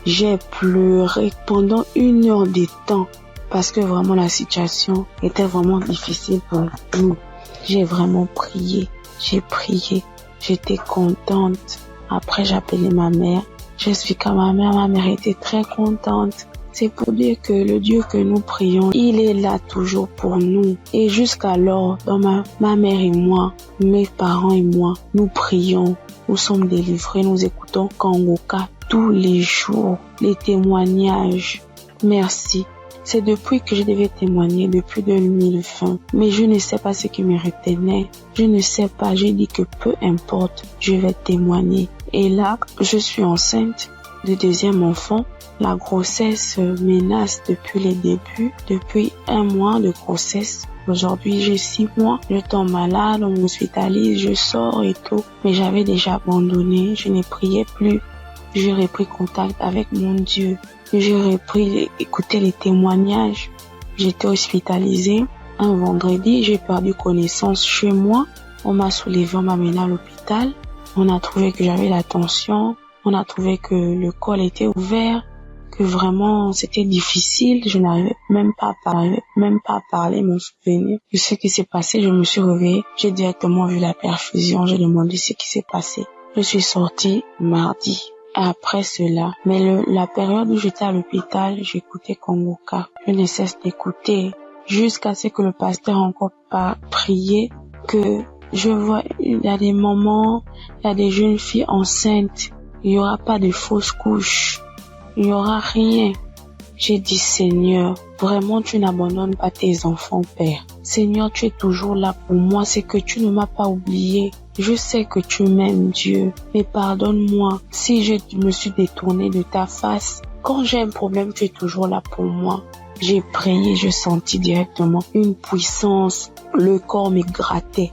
J'ai pleuré pendant 1 heure de temps parce que vraiment la situation était vraiment difficile pour nous. J'ai vraiment prié. J'ai prié. J'étais contente. Après, j'ai appelé ma mère. J'expliquais à ma mère était très contente. C'est pour dire que le Dieu que nous prions, il est là toujours pour nous. Et jusqu'alors, dans ma mère et moi, mes parents et moi, nous prions. Nous sommes délivrés, nous écoutons Kanguka tous les jours, les témoignages. Merci. C'est depuis que je devais témoigner, depuis 2020. Mais je ne sais pas ce qui me retenait. Je ne sais pas. J'ai dit que peu importe, je vais témoigner. Et là, je suis enceinte de deuxième enfant. La grossesse menace depuis les débuts, depuis 1 mois de grossesse. Aujourd'hui, j'ai 6 mois. Je tombe malade, on m'hospitalise, je sors et tout. Mais j'avais déjà abandonné. Je ne priais plus. J'ai repris contact avec mon Dieu. J'ai repris écouter les témoignages. J'étais hospitalisée. Un vendredi, j'ai perdu connaissance chez moi. On m'a soulevé, on m'a mené à l'hôpital. On a trouvé que j'avais la tension. On a trouvé que le col était ouvert. Que vraiment c'était difficile, je n'arrivais même pas à parler, mon souvenir de ce qui s'est passé. Je me suis réveillée, j'ai directement vu la perfusion, j'ai demandé ce qui s'est passé. Je suis sortie mardi. Après cela, mais la période où j'étais à l'hôpital, j'écoutais Kanguka. Je ne cesse d'écouter jusqu'à ce que le pasteur encore pas prié, que je vois, il y a des moments, il y a des jeunes filles enceintes, il y aura pas de fausses couches. Il n'y aura rien. J'ai dit, Seigneur, vraiment tu n'abandonnes pas tes enfants, Père. Seigneur, tu es toujours là pour moi, c'est que tu ne m'as pas oublié. Je sais que tu m'aimes, Dieu, mais pardonne-moi si je me suis détournée de ta face. Quand j'ai un problème, tu es toujours là pour moi. J'ai prié, je sentis directement une puissance. Le corps me grattait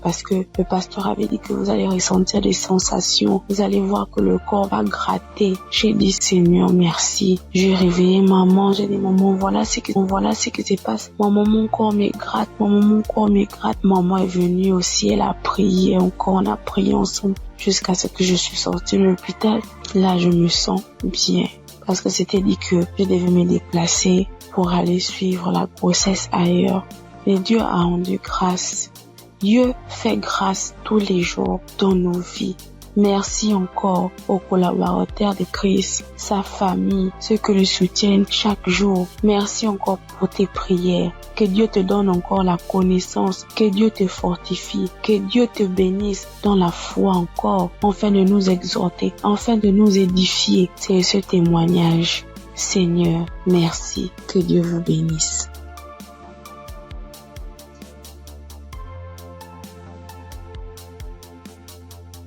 parce que le pasteur avait dit que vous allez ressentir des sensations. Vous allez voir que le corps va gratter. J'ai dit, Seigneur, merci. J'ai réveillé maman. J'ai dit, maman, voilà ce qui se passe. Maman, mon corps me gratte. Maman est venue aussi. Elle a prié encore. On a prié ensemble jusqu'à ce que je suis sortie de l'hôpital. Là, je me sens bien. Parce que c'était dit que je devais me déplacer pour aller suivre la grossesse ailleurs. Mais Dieu a rendu grâce. Dieu fait grâce tous les jours dans nos vies. Merci encore aux collaborateurs de Christ, sa famille, ceux qui le soutiennent chaque jour. Merci encore pour tes prières. Que Dieu te donne encore la connaissance, que Dieu te fortifie, que Dieu te bénisse dans la foi encore, afin de nous exhorter, afin de nous édifier. C'est ce témoignage. Seigneur, merci. Que Dieu vous bénisse.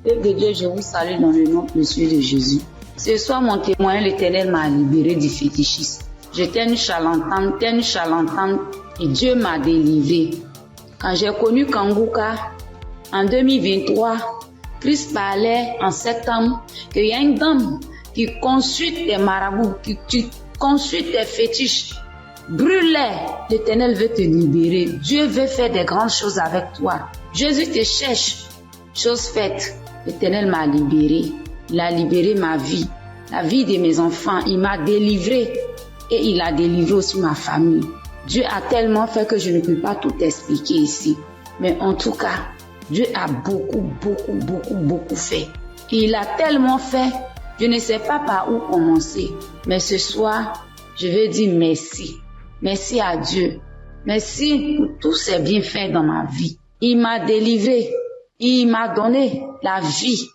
Père de Dieu, je vous salue dans le nom précieux de Jésus. Ce soir, mon témoin, l'Éternel m'a libéré du fétichisme. J'étais une charlatane, et Dieu m'a délivré. Quand j'ai connu Kanguka, en 2023, Christ parlait en septembre qu'il y a une dame qui consulte des marabouts, qui consulte des fétiches. Brûle-les, l'Éternel veut te libérer. Dieu veut faire des grandes choses avec toi. Jésus te cherche. Chose faite. L'Éternel m'a libéré. Il a libéré ma vie, la vie de mes enfants. Il m'a délivré et il a délivré aussi ma famille. Dieu a tellement fait que je ne peux pas tout expliquer ici. Mais en tout cas, Dieu a beaucoup fait. Et il a tellement fait, je ne sais pas par où commencer. Mais ce soir, je veux dire merci. Merci à Dieu. Merci pour tous ces bienfaits dans ma vie. Il m'a délivré. Il m'a donné la vie.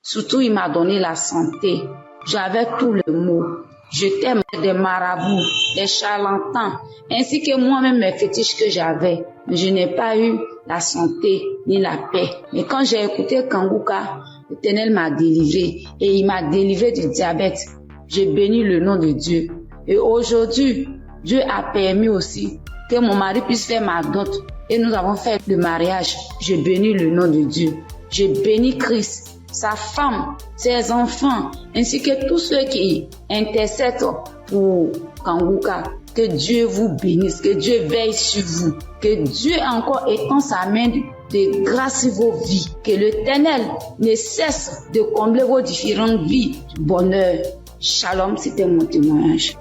Surtout, il m'a donné la santé. J'avais tout le mot. J'étais des marabouts, des charlatans, ainsi que moi-même mes fétiches que j'avais. Mais je n'ai pas eu la santé ni la paix. Mais quand j'ai écouté Kanguka, l'Éternel m'a délivré et il m'a délivré du diabète. J'ai béni le nom de Dieu. Et aujourd'hui, Dieu a permis aussi que mon mari puisse faire ma dot. Et nous avons fait le mariage. Je bénis le nom de Dieu. Je bénis Christ, sa femme, ses enfants, ainsi que tous ceux qui intercèdent pour Kanguka. Que Dieu vous bénisse, que Dieu veille sur vous, que Dieu encore étend sa main de grâce sur vos vies, que l'Éternel ne cesse de combler vos différentes vies de bonheur. Shalom, c'était mon témoignage.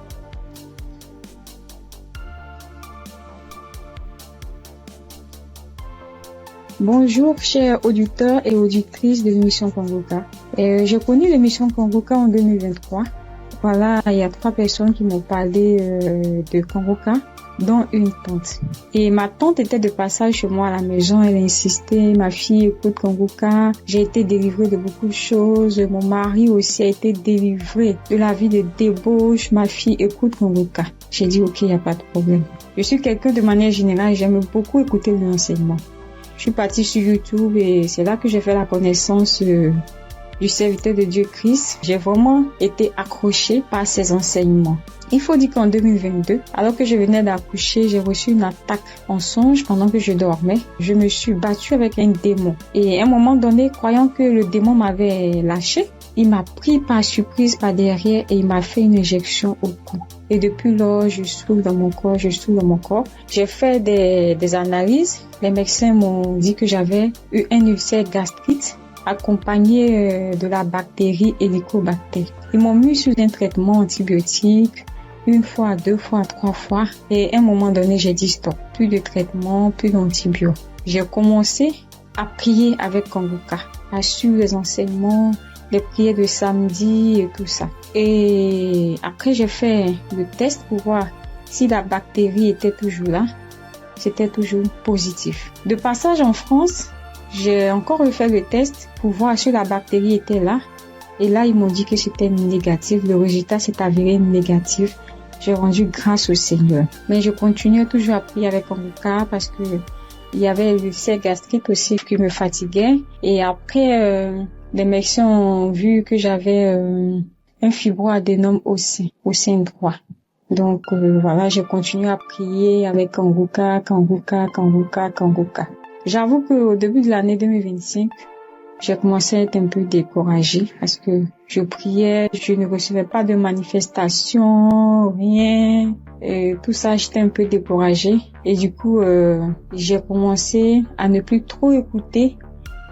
Bonjour, chers auditeurs et auditrices de l'émission Kanguka. J'ai connu l'émission Kanguka en 2023. Voilà, il y a 3 personnes qui m'ont parlé de Kanguka, dont une tante. Et ma tante était de passage chez moi à la maison. Elle insistait, ma fille écoute Kanguka. J'ai été délivrée de beaucoup de choses. Mon mari aussi a été délivré de la vie de débauche. Ma fille écoute Kanguka. J'ai dit ok, il n'y a pas de problème. Je suis quelqu'un de manière générale, j'aime beaucoup écouter l'enseignement. Je suis partie sur YouTube et c'est là que j'ai fait la connaissance du serviteur de Dieu Christ. J'ai vraiment été accrochée par ses enseignements. Il faut dire qu'en 2022, alors que je venais d'accoucher, j'ai reçu une attaque en songe pendant que je dormais. Je me suis battue avec un démon. Et à un moment donné, croyant que le démon m'avait lâché, il m'a pris par surprise par derrière et il m'a fait une injection au cou. Et depuis lors, je souffre dans mon corps, J'ai fait des analyses. Les médecins m'ont dit que j'avais eu un ulcère gastrique accompagné de la bactérie Helicobacter. Ils m'ont mis sous un traitement antibiotique 1 fois, 2 fois, 3 fois. Et à un moment donné, j'ai dit stop. Plus de traitement, plus d'antibiotiques. J'ai commencé à prier avec Kanguka, à suivre les enseignements, les prières de samedi et tout ça. Et après, j'ai fait le test pour voir si la bactérie était toujours là. C'était toujours positif. De passage en France, j'ai encore refait le test pour voir si la bactérie était là. Et là, ils m'ont dit que c'était négatif. Le résultat s'est avéré négatif. J'ai rendu grâce au Seigneur. Mais je continuais toujours à prier avec Kanguka parce que il y avait l'ulcère gastrique aussi qui me fatiguait. Et après, les médecins ont vu que j'avais un fibroadénome au sein droit. Donc voilà, j'ai continué à prier avec Kanguka. J'avoue qu'au début de l'année 2025, j'ai commencé à être un peu découragée parce que je priais, je ne recevais pas de manifestation, rien. Et tout ça, j'étais un peu découragée. Et du coup, j'ai commencé à ne plus trop écouter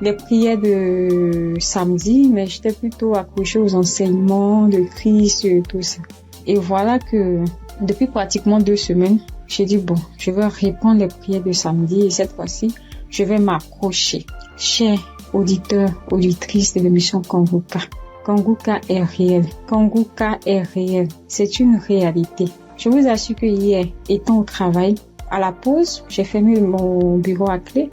les prières de samedi, mais j'étais plutôt accrochée aux enseignements de Christ et tout ça. Et voilà que depuis pratiquement 2 semaines, j'ai dit bon, je vais reprendre les prières de samedi et cette fois-ci, je vais m'accrocher. Chers auditeurs, auditrices de l'émission Kanguka, Kanguka est réel. Kanguka est réel. C'est une réalité. Je vous assure que hier, étant au travail, à la pause, j'ai fermé mon bureau à clé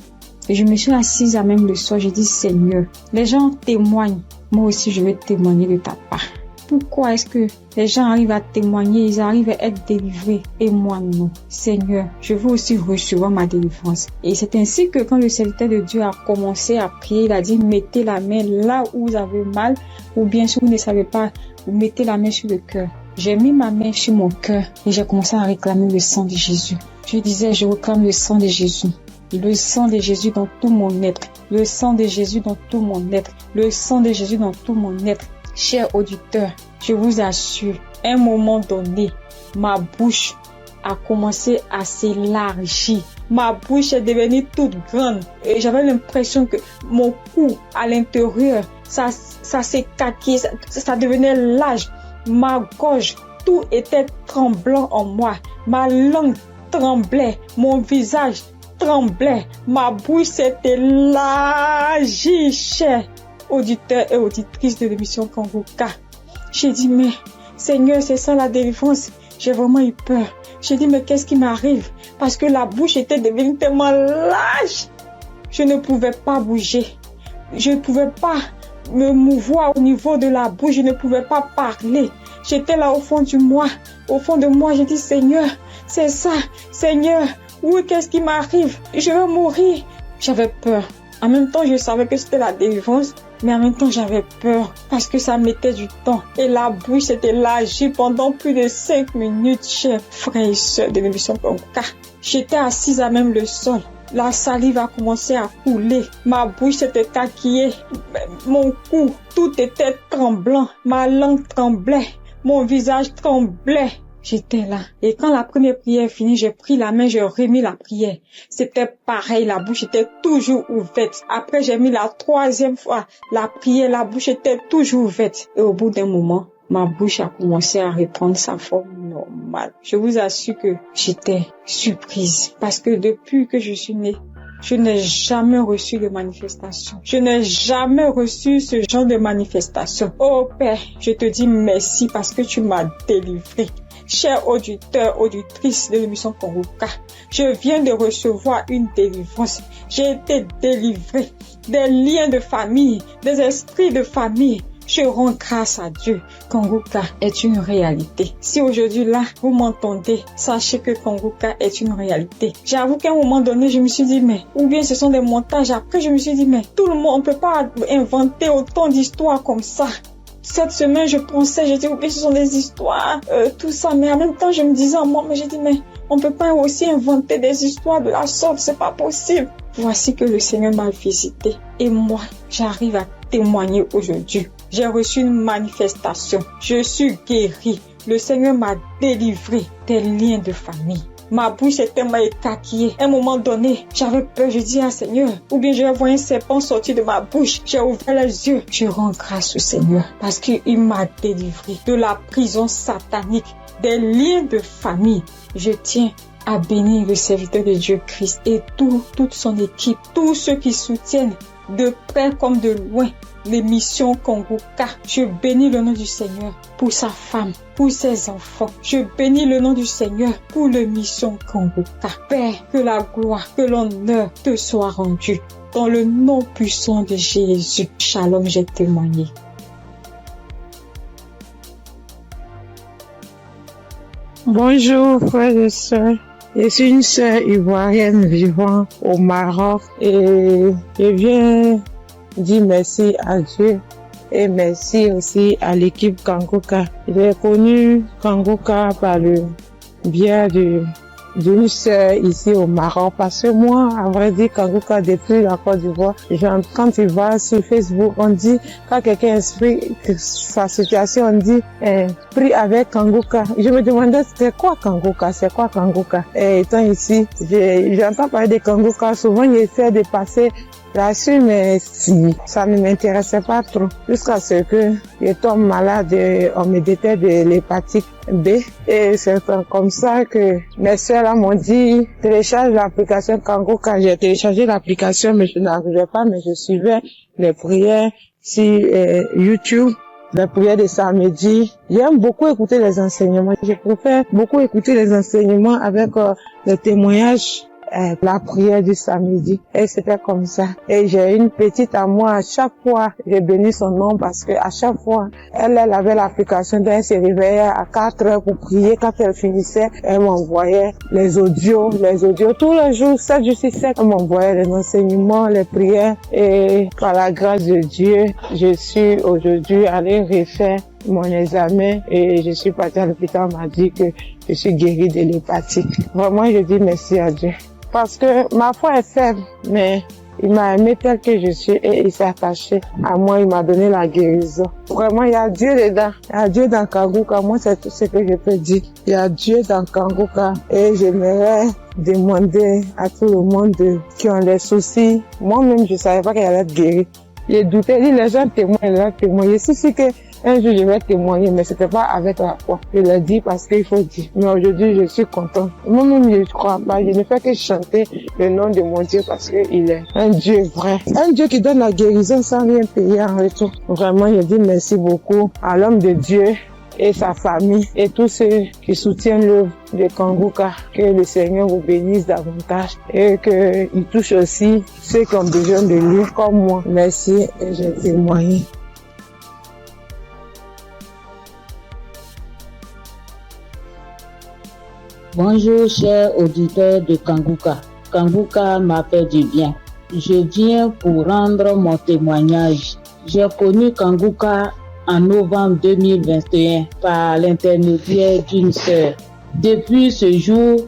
et je me suis assise à même le sol. J'ai dit Seigneur, les gens témoignent. Moi aussi, je vais témoigner de ta part. Pourquoi est-ce que les gens arrivent à témoigner, ils arrivent à être délivrés et moi non? Seigneur, je veux aussi recevoir ma délivrance. Et c'est ainsi que quand le serviteur de Dieu a commencé à prier, il a dit mettez la main là où vous avez mal ou bien si vous ne savez pas, vous mettez la main sur le cœur. J'ai mis ma main sur mon cœur et j'ai commencé à réclamer le sang de Jésus. Je disais, je réclame le sang de Jésus. Le sang de Jésus dans tout mon être. Le sang de Jésus dans tout mon être. Le sang de Jésus dans tout mon être. Chers auditeurs, je vous assure, à un moment donné, ma bouche a commencé à s'élargir. Ma bouche est devenue toute grande et j'avais l'impression que mon cou à l'intérieur, ça s'écaquait, ça devenait large. Ma gorge, tout était tremblant en moi. Ma langue tremblait, mon visage tremblait, ma bouche s'est élargie, chers auditeurs et auditrices de l'émission Kanguka. J'ai dit, mais Seigneur, c'est ça la délivrance. J'ai vraiment eu peur. J'ai dit, mais qu'est-ce qui m'arrive? Parce que la bouche était devenue tellement large. Je ne pouvais pas bouger. Je ne pouvais pas me mouvoir au niveau de la bouche. Je ne pouvais pas parler. J'étais là au fond de moi. J'ai dit, Seigneur, c'est ça. Seigneur, oui, qu'est-ce qui m'arrive? Je vais mourir. J'avais peur. En même temps, je savais que c'était la délivrance, mais en même temps, j'avais peur parce que ça mettait du temps. Et la bouche s'est élargie pendant plus de 5 minutes, chers frères et sœurs de l'émission Kanguka. J'étais assise à même le sol. La salive a commencé à couler. Ma bouche s'était taquillée. Mon cou, tout était tremblant. Ma langue tremblait. Mon visage tremblait. J'étais là. Et quand la première prière est finie, j'ai pris la main, j'ai remis la prière. C'était pareil, la bouche était toujours ouverte. Après, j'ai mis la 3e fois la prière, la bouche était toujours ouverte. Et au bout d'un moment, ma bouche a commencé à reprendre sa forme normale. Je vous assure que j'étais surprise. Parce que depuis que je suis née, je n'ai jamais reçu de manifestation. Je n'ai jamais reçu ce genre de manifestation. Oh Père, je te dis merci parce que tu m'as délivré. Chers auditeurs, auditrices de l'émission Congoka, je viens de recevoir une délivrance. J'ai été délivré des liens de famille, des esprits de famille. Je rends grâce à Dieu. Congoka est une réalité. Si aujourd'hui là, vous m'entendez, sachez que Congoka est une réalité. J'avoue qu'à un moment donné, je me suis dit, mais, ou bien ce sont des montages. Après, je me suis dit, mais, tout le monde, on peut pas inventer autant d'histoires comme ça. Cette semaine, je pensais, j'ai dit, oui, ce sont des histoires, tout ça. Mais en même temps, je me disais à moi, mais j'ai dit, mais on peut pas aussi inventer des histoires de la sorte, c'est pas possible. Voici que le Seigneur m'a visité. Et moi, j'arrive à témoigner aujourd'hui. J'ai reçu une manifestation. Je suis guérie. Le Seigneur m'a délivré des liens de famille. Ma bouche était tellement écarquillée. À un moment donné, j'avais peur. Je dis à Seigneur, ou bien je vais voir un serpent sortir de ma bouche. J'ai ouvert les yeux. Je rends grâce au Seigneur parce qu'il m'a délivré de la prison satanique, des liens de famille. Je tiens à bénir le serviteur de Dieu Christ et toute son équipe, tous ceux qui soutiennent de près comme de loin l'émission Congoka. Je bénis le nom du Seigneur pour sa femme, pour ses enfants. Je bénis le nom du Seigneur pour l'émission Congoka. Père, que la gloire, que l'honneur te soit rendu. Dans le nom puissant de Jésus. Shalom, j'ai témoigné. Bonjour frères et sœurs. Je suis une sœur ivoirienne vivant au Maroc et je viens dire merci à Dieu et merci aussi à l'équipe Congoka. J'ai connu Congoka par le biais d'une sœur ici au Maroc parce que moi, à vrai dire, Congoka depuis la Côte d'Ivoire, quand tu vas sur Facebook, on dit, quand quelqu'un explique sa situation, on dit, prie avec Congoka. Je me demandais, c'est quoi Congoka? Et étant ici, j'entends parler de Congoka, souvent j'essaie de passer là-dessus, mais ça ne m'intéressait pas trop. Jusqu'à ce que je tombe malade, on me détecte de l'hépatite B. Et c'est comme ça que mes soeurs m'ont dit, télécharge l'application Congoka. J'ai téléchargé l'application, mais je n'arrivais pas, mais je suivais les prières sur YouTube. Les prières de samedi. J'aime beaucoup écouter les enseignements. Je préfère beaucoup écouter les enseignements avec les témoignages. La prière du samedi. Et c'était comme ça. Et j'ai une petite à moi, à chaque fois, j'ai béni son nom parce que à chaque fois, elle avait l'application, elle se réveillait à 4 heures pour prier. Quand elle finissait, elle m'envoyait les audios, tous les jours, 7 jours sur 7, elle m'envoyait les enseignements, les prières. Et par la grâce de Dieu, je suis aujourd'hui allée refaire mon examen et je suis partie à l'hôpital, on m'a dit que je suis guérie de l'hépatite. Vraiment, je dis merci à Dieu. Parce que ma foi est faible, mais il m'a aimé tel que je suis et il s'est attaché à moi, il m'a donné la guérison. Vraiment, il y a Dieu dedans. Il y a Dieu dans Congoka. Moi, c'est tout ce que je peux dire. Il y a Dieu dans Congoka et j'aimerais demander à tout le monde qui ont des soucis. Moi-même, je savais pas qu'elle allait être guérie. J'ai douté, les gens témoignent. Je suis que un jour je vais témoigner, mais c'était pas avec la foi. Je l'ai dit parce qu'il faut dire. Mais aujourd'hui, je suis content. Moi-même, je ne crois pas. Je ne fais que chanter le nom de mon Dieu parce qu'il est un Dieu vrai. Un Dieu qui donne la guérison sans rien payer en retour. Vraiment, je dis merci beaucoup à l'homme de Dieu et sa famille et tous ceux qui soutiennent l'œuvre de Congoka. Que le Seigneur vous bénisse davantage et qu'il touche aussi ceux qui ont besoin de lui comme moi. Merci et j'ai témoigné. Bonjour chers auditeurs de Congoka. Congoka m'a fait du bien. Je viens pour rendre mon témoignage. J'ai connu Congoka en novembre 2021 par l'intermédiaire d'une sœur. Depuis ce jour,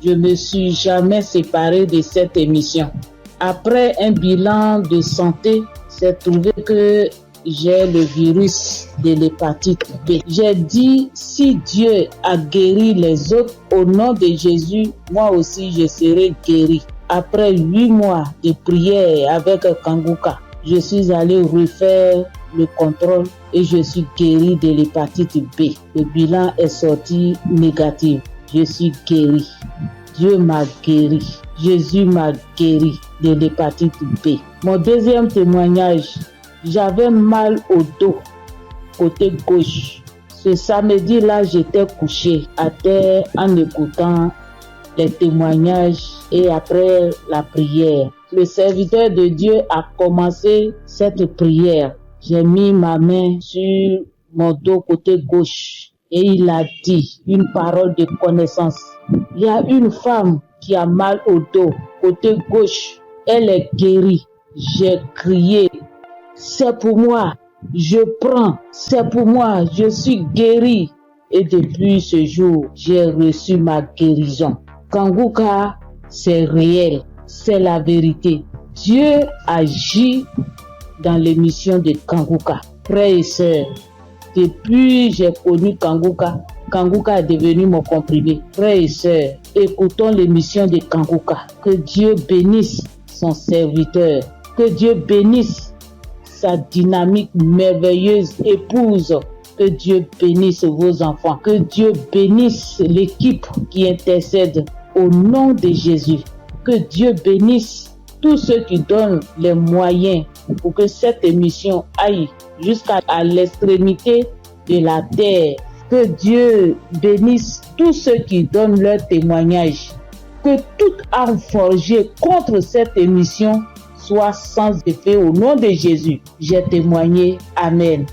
je ne me suis jamais séparé de cette émission. Après un bilan de santé, j'ai trouvé que j'ai le virus de l'hépatite B. J'ai dit, si Dieu a guéri les autres, au nom de Jésus, moi aussi je serai guéri. Après 8 mois de prière avec Congoka, je suis allé refaire le contrôle et je suis guéri de l'hépatite B. Le bilan est sorti négatif. Je suis guéri. Dieu m'a guéri. Jésus m'a guéri de l'hépatite B. Mon deuxième témoignage, j'avais mal au dos, côté gauche. Ce samedi-là, j'étais couché à terre en écoutant les témoignages et après la prière. Le serviteur de Dieu a commencé cette prière. J'ai mis ma main sur mon dos côté gauche et il a dit une parole de connaissance. Il y a une femme qui a mal au dos côté gauche. Elle est guérie. J'ai crié. C'est pour moi. Je prends. C'est pour moi. Je suis guéri. Et depuis ce jour, j'ai reçu ma guérison. Kanguka, c'est réel. C'est la vérité. Dieu agit dans l'émission de Kanguka. Frères et sœurs, depuis j'ai connu Kanguka, Kanguka est devenu mon comprimé. Frères et sœurs, écoutons l'émission de Kanguka. Que Dieu bénisse son serviteur. Que Dieu bénisse sa dynamique merveilleuse épouse. Que Dieu bénisse vos enfants. Que Dieu bénisse l'équipe qui intercède au nom de Jésus. Que Dieu bénisse tous ceux qui donnent les moyens pour que cette émission aille jusqu'à l'extrémité de la terre. Que Dieu bénisse tous ceux qui donnent leur témoignage. Que toute arme forgée contre cette émission soit sans effet au nom de Jésus. J'ai témoigné. Amen.